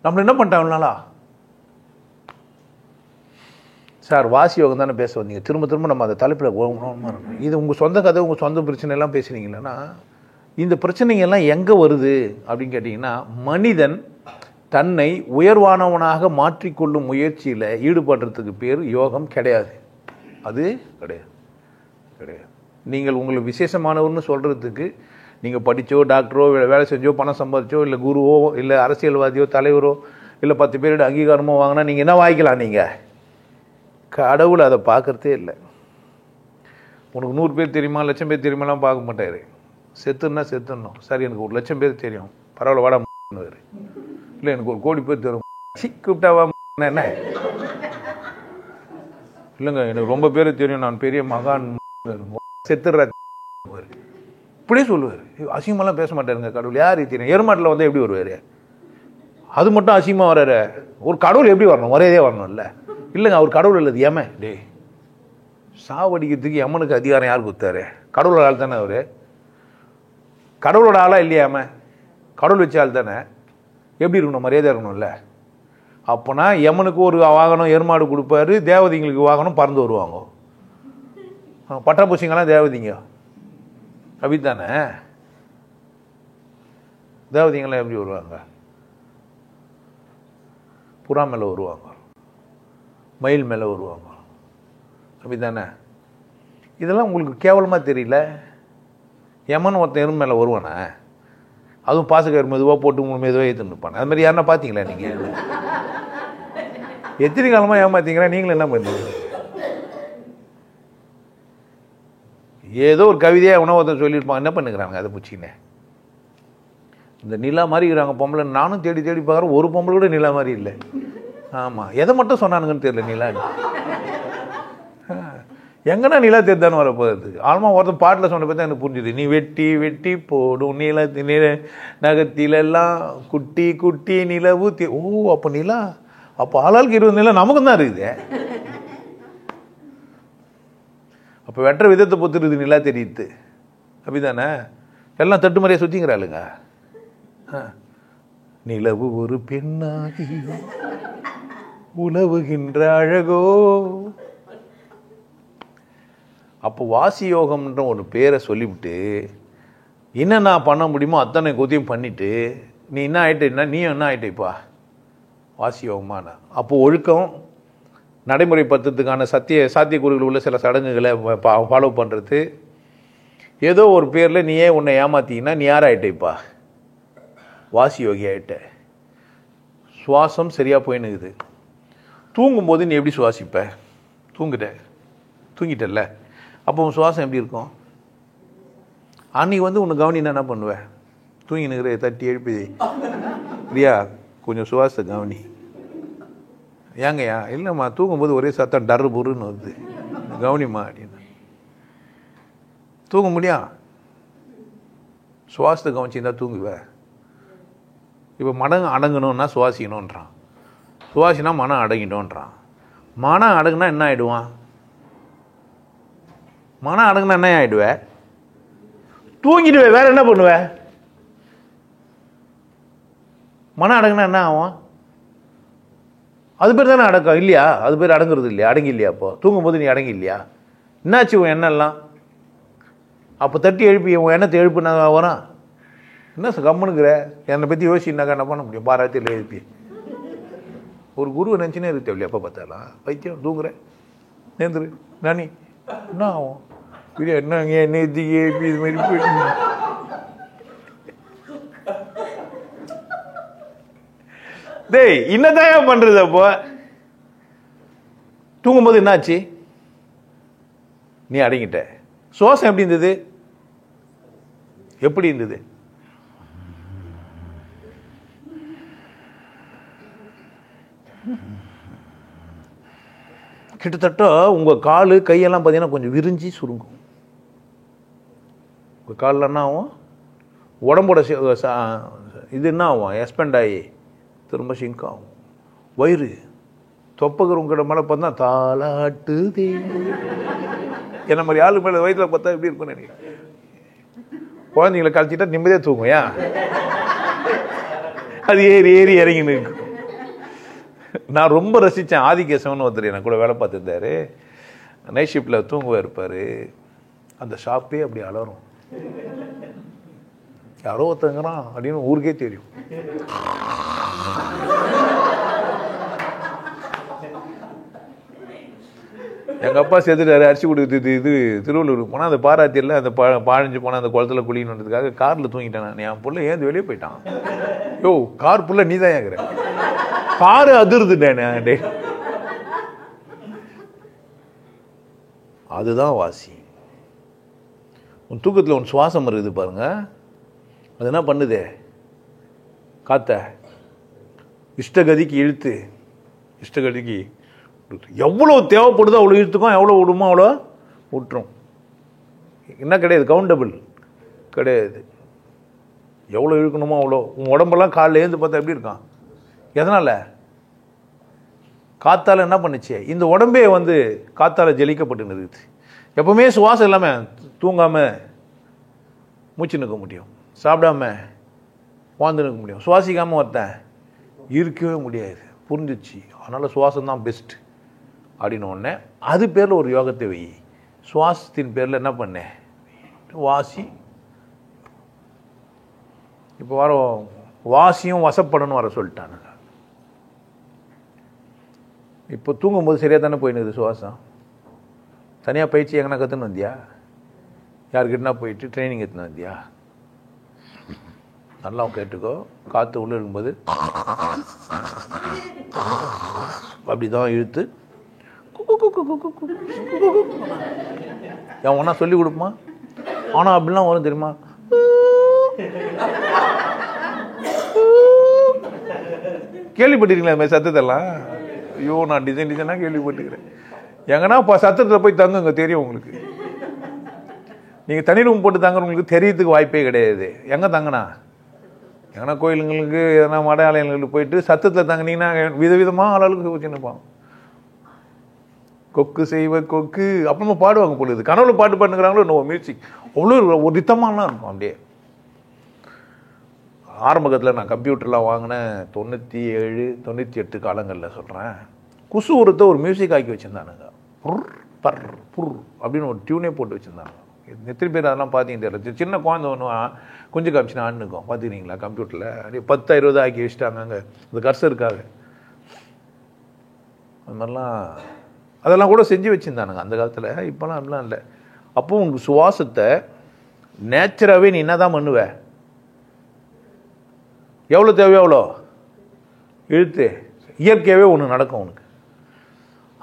நம்மளை என்ன பண்ணிட்டாங்கனாலா? சார் வாசி யோகம் தானே பேச வந்தீங்க. திரும்ப திரும்ப நம்ம அந்த தலைப்பில் இது உங்கள் சொந்த கதை, உங்கள் சொந்த பிரச்சனை எல்லாம் பேசுனீங்கன்னா, இந்த பிரச்சனைகள்லாம் எங்கே வருது அப்படின்னு கேட்டிங்கன்னா, மனிதன் தன்னை உயர்வானவனாக மாற்றிக்கொள்ளும் முயற்சியில் ஈடுபடுறதுக்கு பேர் யோகம் கிடையாது. அது கிடையாது, கிடையாது. நீங்கள் உங்களுக்கு விசேஷமானவர்னு சொல்கிறதுக்கு நீங்கள் படித்தோ டாக்டரோ வேலை செஞ்சோ பணம் சம்பாதிச்சோ இல்லை குருவோ இல்லை அரசியல்வாதியோ தலைவரோ இல்லை 10 பேரோட அங்கீகாரமோ வாங்கினா நீங்கள் என்ன வாங்கிக்கலாம்? நீங்கள் கடவுள் அதை பார்க்குறதே இல்லை. உனக்கு 100 பேர் தெரியுமா 1,00,000 பேர் தெரியுமாலாம் பார்க்க மாட்டார். செத்துன்னா செத்துடணும். சரி எனக்கு 1,00,000 பேர் தெரியும், பரவாயில்ல வாடா இல்லை எனக்கு 1 கோடி பேர் தெரியும், கூப்பிட்டாவா என்ன? இல்லைங்க எனக்கு ரொம்ப பேர் தெரியும், நான் பெரிய மகான், செத்துடுற இப்படியே சொல்லுவார். அசிங்கமெல்லாம் பேச மாட்டாருங்க கடவுள். யார் தெரியும்? எருமாட்டில் வந்து எப்படி வருவார்? அது மட்டும் அசிங்கமாக வர்றாரு. ஒரு கடவுள் எப்படி வரணும்? ஒரேதே வரணும்ல. இல்லைங்க அவர் கடவுள் இல்லது யம. டே சாவடிக்கிறதுக்கு யமனுக்கு அதிகாரம் யார் கொடுத்தாரு? கடவுளோட ஆள் தானே அவர். கடவுளோட ஆளா இல்லையா யம? கடவுள் வச்ச ஆள் தானே. எப்படி இருக்கணும்? மரியாதை இருக்கணும்ல. அப்போனா யமனுக்கு ஒரு வாகனம் எருமாடு கொடுப்பாரு, தேவதைங்களுக்கு வாகனம் பறந்து வருவாங்க. பட்டாப்பூசிங்கெல்லாம் தேவதைங்க அப்படித்தானே. தேவதைங்கெல்லாம் எப்படி வருவாங்க? புறா மேலே வருவாங்க, மயில் மேலே வருவாங்க, அப்படித்தானே. இதெல்லாம் உங்களுக்கு கேவலமாக தெரியல? யமன் ஒருத்தன் எறும்பு மேலே வருவானே, அதுவும் பாசக்கார் மெதுவாக போட்டு மெதுவாக ஏற்றுன்னு இருப்பானே. அது மாதிரி யாருன்னா பார்த்தீங்களா நீங்கள்? எத்தனை காலமாக ஏமாத்தீங்களா? நீங்களும் என்ன பண்ணுறீங்க? ஏதோ ஒரு கவிதையாக உணவத்தை சொல்லியிருப்பாங்க, என்ன பண்ணுகிறாங்க அதை பிடிச்சிக்கினே? இந்த நிலா மாதிரி இருக்கிறாங்க பொம்பளை. நானும் தேடி தேடி பார்க்குறேன், ஒரு பொம்பளை கூட நிலா மாதிரி இல்லை. ஆமாம், எதை மட்டும் சொன்னானுங்கன்னு தெரியல. நிலா எங்கன்னா நிலா தேர்தானு வரப்போகுது. ஆல்மா ஒருத்தன் பாட்டில் சொன்ன பற்றி எனக்கு புரிஞ்சுது. நீ வெட்டி வெட்டி போடும் நில நகத்திலெல்லாம் குட்டி குட்டி நிலவு ஓ அப்போ நிலா, அப்போ ஆளாளுக்கு 20 நிலா நமக்கும் தான் இருக்குது. அப்போ வெட்டுற விதத்தை பொறுத்துருது நிலா தெரியுது, அப்படிதானே. எல்லாம் தட்டு மாதிரியே சுற்றிங்கிறாளுங்க. நிலவு ஒரு பெண்ணாகி உலவுகின்ற அழகோ. அப்போ வாசி யோகம்ன்ற ஒரு பேரை சொல்லிவிட்டு என்னென்ன பண்ண முடியுமோ அத்தனை கொத்தியும் பண்ணிட்டு நீ என்ன ஆகிட்டா? நீ என்ன ஆகிட்டேப்பா? வாசி யோகமான அப்போ ஒழுக்கம் நடைமுறைப்படுத்துறதுக்கான சாத்தியக்கூறுகள் உள்ள சில சடங்குகளை ஃபாலோ பண்ணுறது, ஏதோ ஒரு பேரில் நீயே உன்னை ஏமாத்திங்கன்னா நீ யார் ஆகிட்டேப்பா? வாசி யோகி ஆகிட்ட. சுவாசம் சரியாக போயின்னுக்குது. தூங்கும்போது நீ எப்படி சுவாசிப்ப? தூங்கிட்டல்ல, அப்போ உன் சுவாசம் எப்படி இருக்கும்? அன்றைக்கி வந்து உன்னை கவனினா என்ன பண்ணுவேன்? தூங்கினுக்கிற தட்டி எழுப்பி இல்லையா கொஞ்சம் சுவாசத்தை கவனி. ஏங்கய்யா? இல்லைம்மா தூங்கும்போது ஒரே சத்தம் டர்ரு புருன்னு வருது, கவனிம்மா அப்படின்னு. தூங்க முடியா? சுவாசத்தை கவனிச்சிருந்தா தூங்குவேன். இப்போ மனம் அடங்கணும்னா சுவாசிக்கணுன்றான், சுவாசினா மனம் அடங்கிட்டோன்றான். மனம் அடங்குனா என்ன ஆகிடுவான்? மனம் அடங்குனா என்ன ஆகிடுவேன்? தூங்கிடுவேன். வேற என்ன பண்ணுவேன்? மனம் அடங்குனா என்ன ஆகும்? அது பேர் தானே அடக்கம் இல்லையா? அது பேர் அடங்குறது இல்லையா? அடங்கி இல்லையா? அப்போ தூங்கும்போது நீ அடங்கி இல்லையா? என்னாச்சு உன் எண்ணெல்லாம்? அப்போ தட்டி எழுப்பி உன் எண்ணத்தை எழுப்புனா வரான். என்ன கம்முனுக்குற? என்னை பற்றி யோசிச்சுனாக்கா என்ன பண்ண முடியும்? பாராத்தில் எழுப்பி ஒரு குருவை நினச்சினே இருக்கு தேவையில்லையா? எப்போ பார்த்தாலாம் பைத்தியம். தூங்குறேன் நேர்ந்துரு நானி என்ன ஆகும்? என்னங்க என்ன எழுப்பி இது மாதிரி போயிட்டு டேய் என்னதான் பண்றது? அப்போ தூங்கும்போது என்னாச்சு? நீ அடங்கிட்ட. சுவாசம் எப்படி இருந்தது? எப்படி இருந்தது? கிட்டத்தட்ட உங்க காலு கையெல்லாம் பார்த்தீங்கன்னா கொஞ்சம் விரிஞ்சி சுருங்கும். உங்க காலில் என்ன ஆகும்? உடம்போட இது என்ன ஆகும்? எக்ஸ்பெண்ட் ஆகி திரும்ப சிங்க் ஆகும். வயிறு தொப்பகிறவங்கிட்ட மேலே பார்த்தா தாலாட்டுதே. என்ன மாதிரி ஆளு மேலே வயிற்றில் பார்த்தா எப்படி இருக்கும்னு நினைக்கிறேன். குழந்தைங்களை கழிச்சிட்டா நிம்மதியாக தூங்கும். ஏன்? அது ஏறி ஏறி இறங்கின்னு இருக்கும். நான் ரொம்ப ரசித்தேன். ஆதிகேசவன் ஒருத்தர் எனக்கு கூட வேலை பார்த்துருந்தாரு. நைட் ஷிஃப்டில் தூங்குவா இருப்பார். அந்த ஷாப்பே அப்படி அலரும். யாரோ ஒருத்தங்கிறான் அப்படின்னு ஊருக்கே தெரியும். எங்கள் அப்பா சேர்த்துட்டாரு அரிசி கொடுத்து இது திருவள்ளூருக்கு போனால் அந்த பாராத்தியில் அந்த பாழஞ்சு போனால் அந்த குளத்துல குளிக்கணுன்றதுக்காக காரில் தூங்கிட்டேன் நான். என் புள்ள ஏந்து வெளியே போயிட்டான். யோ கார் புள்ள நீ தான் ஏங்குற. காரு அதிர்ந்துட்டேன். அதுதான் வாசி. உன் தூக்கத்தில் உன் சுவாசம் இருக்குது பாருங்க. அது என்ன பண்ணுது? காத்த இஷ்டகதிக்கு இழுத்து இஷ்டகதிக்கு எவ்வளோ தேவைப்படுதோ அவ்வளோ இழுத்துக்கும், எவ்வளோ விடுமோ அவ்வளோ விட்டுரும். என்ன கிடையாது, கவுண்டபிள் கிடையாது. எவ்வளோ இழுக்கணுமோ அவ்வளோ. உன் உடம்பெல்லாம் காலில் ஏந்து பார்த்தா எப்படி இருக்கான்? எதனால்? காத்தால் என்ன பண்ணுச்சு? இந்த உடம்பே காத்தால் ஜலிக்கப்பட்டு இருக்குது. எப்பவுமே சுவாசம் இல்லாமல் தூங்காமல் மூச்சு நிற்க முடியும், சாப்பிடாம வாழ்ந்து நிற்க முடியும். சுவாசிக்காமல் ஒருத்தன் இருக்கவே முடியாது. புரிஞ்சிச்சு. அதனால் சுவாசம் தான் பெஸ்ட் அப்படின்னு ஒன்று. அது பேரில் ஒரு யோகத்தை வை. சுவாசத்தின் பேரில் என்ன பண்ணேன்? வாசி. இப்போ வர வாசியும் வசப்படணும் வர சொல்லிட்டானுங்க. இப்போ தூங்கும்போது சரியாக தானே போயினுது சுவாசம். தனியாக பயிற்சி எங்கன்னா கற்றுன்னு வந்தியா? யாருக்கிட்டனா போயிட்டு ட்ரைனிங் எடுத்துன்னு வந்தியா? நல்லா கேட்டுக்கோ. காற்று உள்ளே இருக்கும்போது அப்படி தான் இழுத்து என் ஒன்றா சொல்லி கொடுப்போமா? ஆனால் அப்படிலாம் வரும் தெரியுமா? கேள்விப்பட்டிருக்கீங்களா சத்தத்தெல்லாம்? ஐயோ நான் டிசைனாக கேள்விப்பட்டுக்கிறேன். எங்கன்னா சத்தத்தில் போய் தங்குங்க, தெரியும் உங்களுக்கு. நீங்கள் தனி ரூம் போட்டு தங்குறவங்களுக்கு தெரியறதுக்கு வாய்ப்பே கிடையாது. எங்கே தங்கினா? எங்கன்னா கோயிலுங்களுக்கு எதனா மட ஆலயங்களுக்கு போயிட்டு சத்தத்தில் தங்கினீங்கன்னா விதவிதமாக ஆளுக்கு வச்சுன்னுப்பான். கொக்கு செய்வ கொக்கு அப்புறமா பாடுவாங்க பொழுது. கனவுல பாட்டு பண்ணுங்கிறாங்களோ நோ மியூசிக் அவ்வளோ ஒரு ரித்தமாலாம் இருக்கும். அப்படியே ஆரம்பத்தில் நான் கம்ப்யூட்டர்லாம் வாங்கினேன் 97, 98 காலங்களில் சொல்கிறேன். குசு ஒருத்த ஒரு மியூசிக் ஆக்கி வச்சுருந்தானுங்க. புர் பர் புர் அப்படின்னு ஒரு டியூனே போட்டு வச்சுருந்தாங்க. எத்தனை பேர் அதெல்லாம் பார்த்தீங்க தெரியல. சின்ன குழந்தை ஒன்று கொஞ்சம் காமிச்சு நான் ஆண்டுக்கும் பார்த்துக்கிறீங்களா? கம்ப்யூட்டரில் அப்படியே 10, 20 ஆக்கி வச்சுட்டாங்க அங்கே இந்த கர்சருக்காக. அது மாதிரிலாம் அதெல்லாம் கூட செஞ்சு வச்சுருந்தானுங்க அந்த காலத்தில். இப்போலாம் அப்படிலாம் இல்லை. அப்போ உங்களுக்கு சுவாசத்தை நேச்சராகவே நீ என்ன தான் பண்ணுவ? எவ்வளோ தேவையோ அவ்வளோ இழுத்து இயற்கையாகவே ஒன்று நடக்கும் உனக்கு.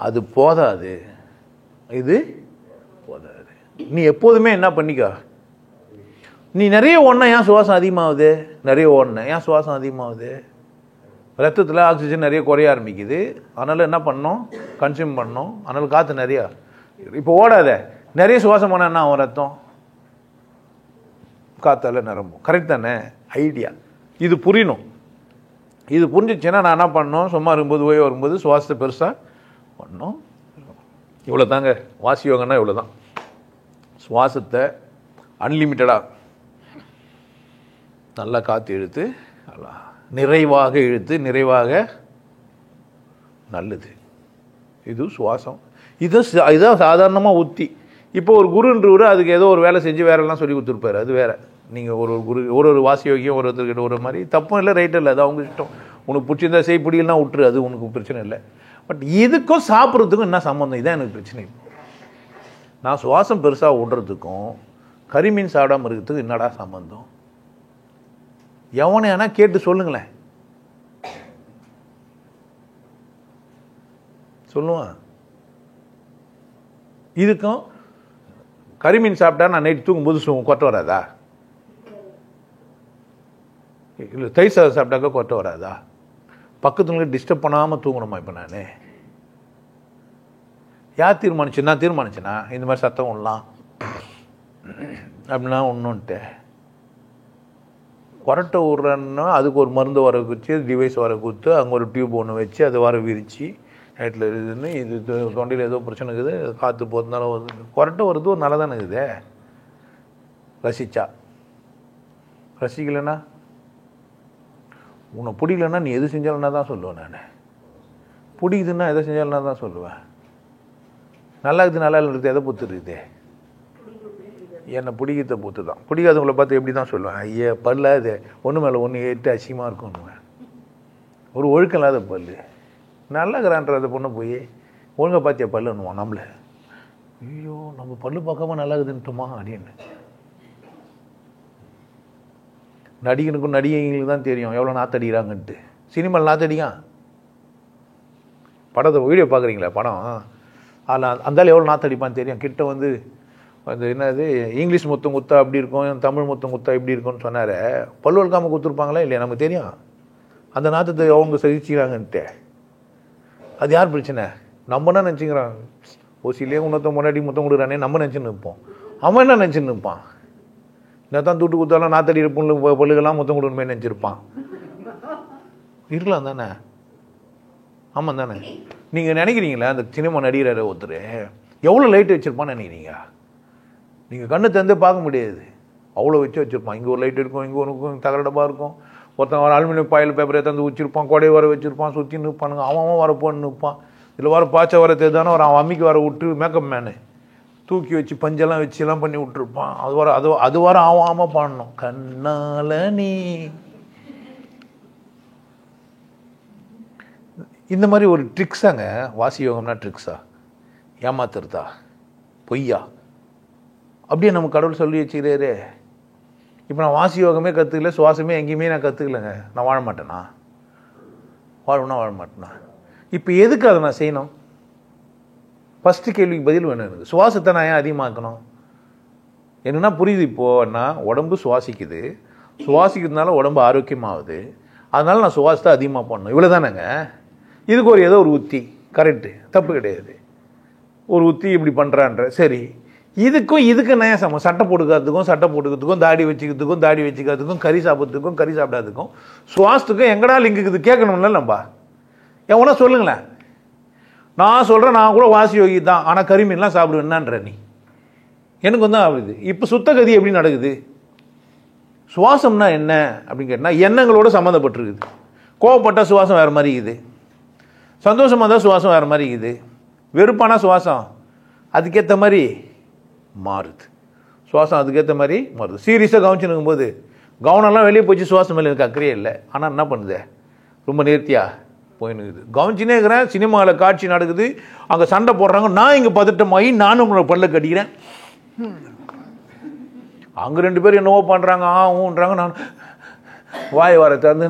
அது போதாது, இது போதாது. நீ எப்போதுமே என்ன பண்ணிக்கா, நீ நிறைய ஓடனா ஏன் சுவாசம் அதிகமாகுது? நிறைய ஓடன ஏன் சுவாசம் அதிகமாகுது? ரத்தத்தில் ஆக்சிஜன் நிறைய குறைய ஆரம்பிக்குது. அதனால் என்ன பண்ணணும்? கன்சியூம் பண்ணணும். அதனால் காற்று நிறையா. இப்போ ஓடாத நிறைய சுவாசம் போனால் என்ன ஆகும்? ரத்தம் காற்றால் நிரம்பும். கரெக்ட் தானே? ஐடியா இது புரியணும். இது புரிஞ்சிச்சுன்னா நான் என்ன பண்ணணும்? சும்மா இருக்கும்போது ஓய்வு வரும்போது சுவாசத்தை பெருசாக பண்ணணும். இவ்வளோ தாங்க வாசி யோகன்னா. இவ்வளோ தான். சுவாசத்தை அன்லிமிட்டடாக நல்லா காற்று இழுத்து நல்லா நிறைவாக இழுத்து நிறைவாக நல்லது. இது சுவாசம். இதுதான் சாதாரணமாக உத்தி. இப்போ ஒரு குருன்றவர் அதுக்கு ஏதோ ஒரு வேலை செஞ்சு வேறெல்லாம் சொல்லி கொடுத்துருப்பாரு. அது வேற. நீங்கள் ஒரு குரு ஒரு வாசி யோகியம் ஒருத்தர்கிட்ட ஒரு மாதிரி தப்பும் இல்லை, ரைட்டும் இல்லை. அது அவங்க இஷ்டம். உனக்கு பிடிச்சிருந்தா செய், பிடிக்கலாம் விட்டுரு, அது உனக்கு பிரச்சனை இல்லை. பட் இதுக்கும் சாப்பிட்றதுக்கும் என்ன சம்மந்தம்? இதுதான் எனக்கு பிரச்சனை. நான் சுவாசம் பெருசாக விடுறதுக்கும் கரிமீன் சாப்பிடாமல் இருக்கிறதுக்கு என்னடா சம்மந்தம்? எவனை ஏன்னா கேட்டு சொல்லுங்களேன். சொல்லுவான். இதுக்கும் கறிமீன் சாப்பிட்டா நான் நைட்டு தூங்கும்போது கொட்டை வராதா? இல்லை தயிர் சாதம் சாப்பிட்டாக்கா கொட்டை வராதா? பக்கத்துல டிஸ்டர்ப் பண்ணாமல் தூங்கணுமா? இப்போ நான் யார் தீர்மானிச்சு? நான் தீர்மானிச்சேனா இந்த மாதிரி சத்தம் விடலாம் அப்படின்னா ஒன்றுன்ட்டு கொரட்டை விட்றேன்னா அதுக்கு ஒரு மருந்து வர குச்சி, டிவைஸ் வர கொடுத்து, அங்கே ஒரு டியூப் ஒன்று வச்சு அதை வர விரித்து நைட்டில் இதுன்னு இது தொண்டையில் ஏதோ பிரச்சனை இருக்குது, காற்று போகிறதுனால வருது. கொரட்டை வருது ஒரு நல்லா தானே இருக்குது. ரசிச்சா ரசிக்கலைன்னா உன்னை பிடிக்கலன்னா நீ எது செஞ்சாலும்னா தான் சொல்லுவேன். நான் பிடிக்குதுன்னா எதை செஞ்சாலும்னா தான் சொல்லுவேன். நல்லா இருக்குது நல்லா இருக்குது எதை பொறுத்து இருக்குது? என்னை பிடிக்கிறத பொறுத்து தான். பிடிக்காதவங்களை பார்த்து எப்படி தான் சொல்லுவேன், ஐயா பல்ல அது ஒன்று மேலே ஒன்று ஏற்று அசிங்கமாக இருக்கும்னுவேன். ஒரு ஒழுக்கம் இல்லாத பல். நல்லா இருக்கிறான்ற அந்த பொண்ணை போய் ஒழுங்காக பார்த்தியா பல்லுன்னுவான் நம்மளை. ஐயோ நம்ம பல்லு பார்க்காம நல்லா இருக்குதுன்ட்டுமா அப்படின்னு. நடிகனுக்கும் நடிகைங்களுக்கு தான் தெரியும் எவ்வளோ நாத்தடிக்கிறாங்கன்ட்டு. சினிமாவில் நாத்தடிக்கான். படத்தை வீடியோ பார்க்குறீங்களா படம், அதில் அந்தாலும் எவ்வளோ நாத்தடிப்பான்னு தெரியும். கிட்ட வந்து அது என்னது இங்கிலீஷ் முத்தம் குத்தா அப்படி இருக்கும், தமிழ் முத்தம் குத்தா இப்படி இருக்கும்னு சொன்னார். பல்லு வளர்க்காமல் கொடுத்துருப்பாங்களா இல்லையா? நமக்கு தெரியும் அந்த நாத்தத்தை அவங்க சகிச்சுக்கிறாங்கன்ட்டு. அது யார் பிரச்சனை? நம்ம என்ன நினச்சிக்கிறான், ஓசிலே உன்னத்த முன்னாடி முத்தம் கொடுக்குறானே நம்ம நினச்சின்னு இருப்போம். அவன் என்ன நினச்சின்னு இருப்பான், என்ன தான் தூட்டு குத்தாலும் நாத்தடி பொண்ணு பல்லுகள்லாம் முத்தம் கொடுக்கணுமே நினச்சிருப்பான். இருக்கலாம் தானே? ஆமாம் தானே? நீங்கள் நினைக்கிறீங்களா அந்த சினிமா நடிகர் ஒருத்தர் எவ்வளோ லைட் வச்சுருப்பான்னு நினைக்கிறீங்க? நீங்கள் கண்ணு திறந்தே பார்க்க முடியாது, அவ்வளோ வச்சுருப்பான். இங்கே ஒரு லைட் இருக்கும், இங்கே ஒரு தகர டப்பா இருக்கும், ஒருத்தன் ஒரு அலுமினியம் பாயில் பேப்பரை தந்து வச்சுருப்பான், கொடையை வர வச்சுருப்பான், சுற்றி நிற்பானுங்க, அவன் வர போன்னு நிற்பான். இதில் வர பாய்ச்ச வர தேதானே ஒரு அவன் அம்மிக்கு வர விட்டு மேக்கப் மேனு தூக்கி வச்சு பஞ்செல்லாம் வச்சு எல்லாம் பண்ணி விட்டுருப்பான். அது வர ஆவாமல் பாடணும். கண்ணால நீ இந்த மாதிரி ஒரு ட்ரிக்ஸாங்க. வாசி யோகம்னா ட்ரிக்ஸா? ஏமாத்துறதா? பொய்யா? அப்படியே நம்ம கடவுள் சொல்லி வச்சுக்கிறாரு. இப்போ நான் வாசி யோகமே கற்றுக்கல, சுவாசமே எங்கேயுமே நான் கற்றுக்கலைங்க, நான் வாழ மாட்டேனா? வாழணும்னா வாழ மாட்டேனா? இப்போ எதுக்கு அதை நான் செய்யணும்? ஃபஸ்ட்டு கேள்விக்கு பதில் வேணும் எனக்கு. சுவாசத்தை நான் ஏன் அதிகமாக்கணும்? என்னன்னா புரியுது. இப்போது நான் உடம்பு சுவாசிக்குது, சுவாசிக்கிறதுனால உடம்பு ஆரோக்கியமாகுது, அதனால நான் சுவாசத்தை அதிகமாக பண்ணணும். இவ்வளோ தானேங்க. இதுக்கு ஒரு ஏதோ ஒரு உத்தி, கரெக்டு, தப்பு கிடையாது. ஒரு உத்தி இப்படி பண்ணுறான்ற சரி. இதுக்கு நான் சட்டை போட்டுக்கிறதுக்கும் தாடி வச்சுக்கிறதுக்கும் கறி சாப்பிட்றதுக்கும் கறி சாப்பிடாதுக்கும் சுவாசத்துக்கும் எங்கடா லிங்க் இருக்குது கேட்கணும்ல நம்ம. எவனா சொல்லுங்களேன். நான் சொல்கிறேன், நான் கூட வாசி யோகி தான், ஆனால் கறிமீன்லாம் சாப்பிடுவேன்னான்ற நீ. எனக்கு வந்து ஆகுது. இப்போ சுத்த கதி எப்படி நடக்குது? சுவாசம்னா என்ன அப்படின்னு கேட்டால் எண்ணங்களோட சம்மந்தப்பட்டிருக்குது. கோவப்பட்ட சுவாசம் வேறு மாதிரி இருக்குது, சந்தோஷமாக தான் சுவாசம் வேறு மாதிரி இருக்குது, வெறுப்பான சுவாசம் அதுக்கேற்ற மாதிரி மாறுது. சுவாசம் அதுக்கேற்ற மாதிரி மாறுது. சீரியஸாக கவனிச்சுனுக்கும் போது கவனம்லாம் வெளியே போச்சு, சுவாசம் மேலே எனக்கு அக்கறையே இல்லை. ஆனால் என்ன பண்ணுது, ரொம்ப நேர்த்தியாக போயினுக்குது. கவனிச்சுனே இருக்கிறேன். சினிமாவில் காட்சி நடக்குது, அங்கே சண்டை போடுறாங்க, நான் இங்கே பதட்டமாகி நானும் உங்களை பல்ல கட்டிக்கிறேன். அங்கே 2 பேர் என்னவோ பண்ணுறாங்க, ஊன்றாங்க, நான் வாய் வர திறந்து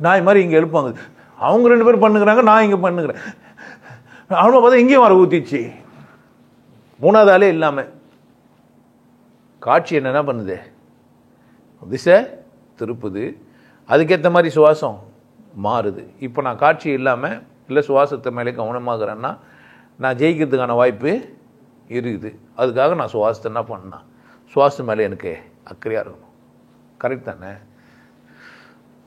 நாய் மாதிரி இங்கே எழுப்பாங்க. அவங்க 2 பேர் பண்ணுகிறாங்க, நான் இங்கே பண்ணுகிறேன். அவனை பார்த்தா இங்கேயும் வர ஊற்றிச்சு. 3வது ஆளே இல்லாமல் காட்சி என்ன பண்ணுது, திசை திருப்புது, அதுக்கேற்ற மாதிரி சுவாசம் மாறுது. இப்போ நான் காட்சி இல்லாமல் இல்லை சுவாசத்தை மேலே கவனமாகறேன்னா நான் ஜெயிக்கிறதுக்கான வாய்ப்பு இருக்குது. அதுக்காக நான் சுவாசத்தை என்ன பண்ணேன், சுவாசம் மேலே எனக்கு அக்கறையாக இருக்கணும். கரெக்ட் தானே?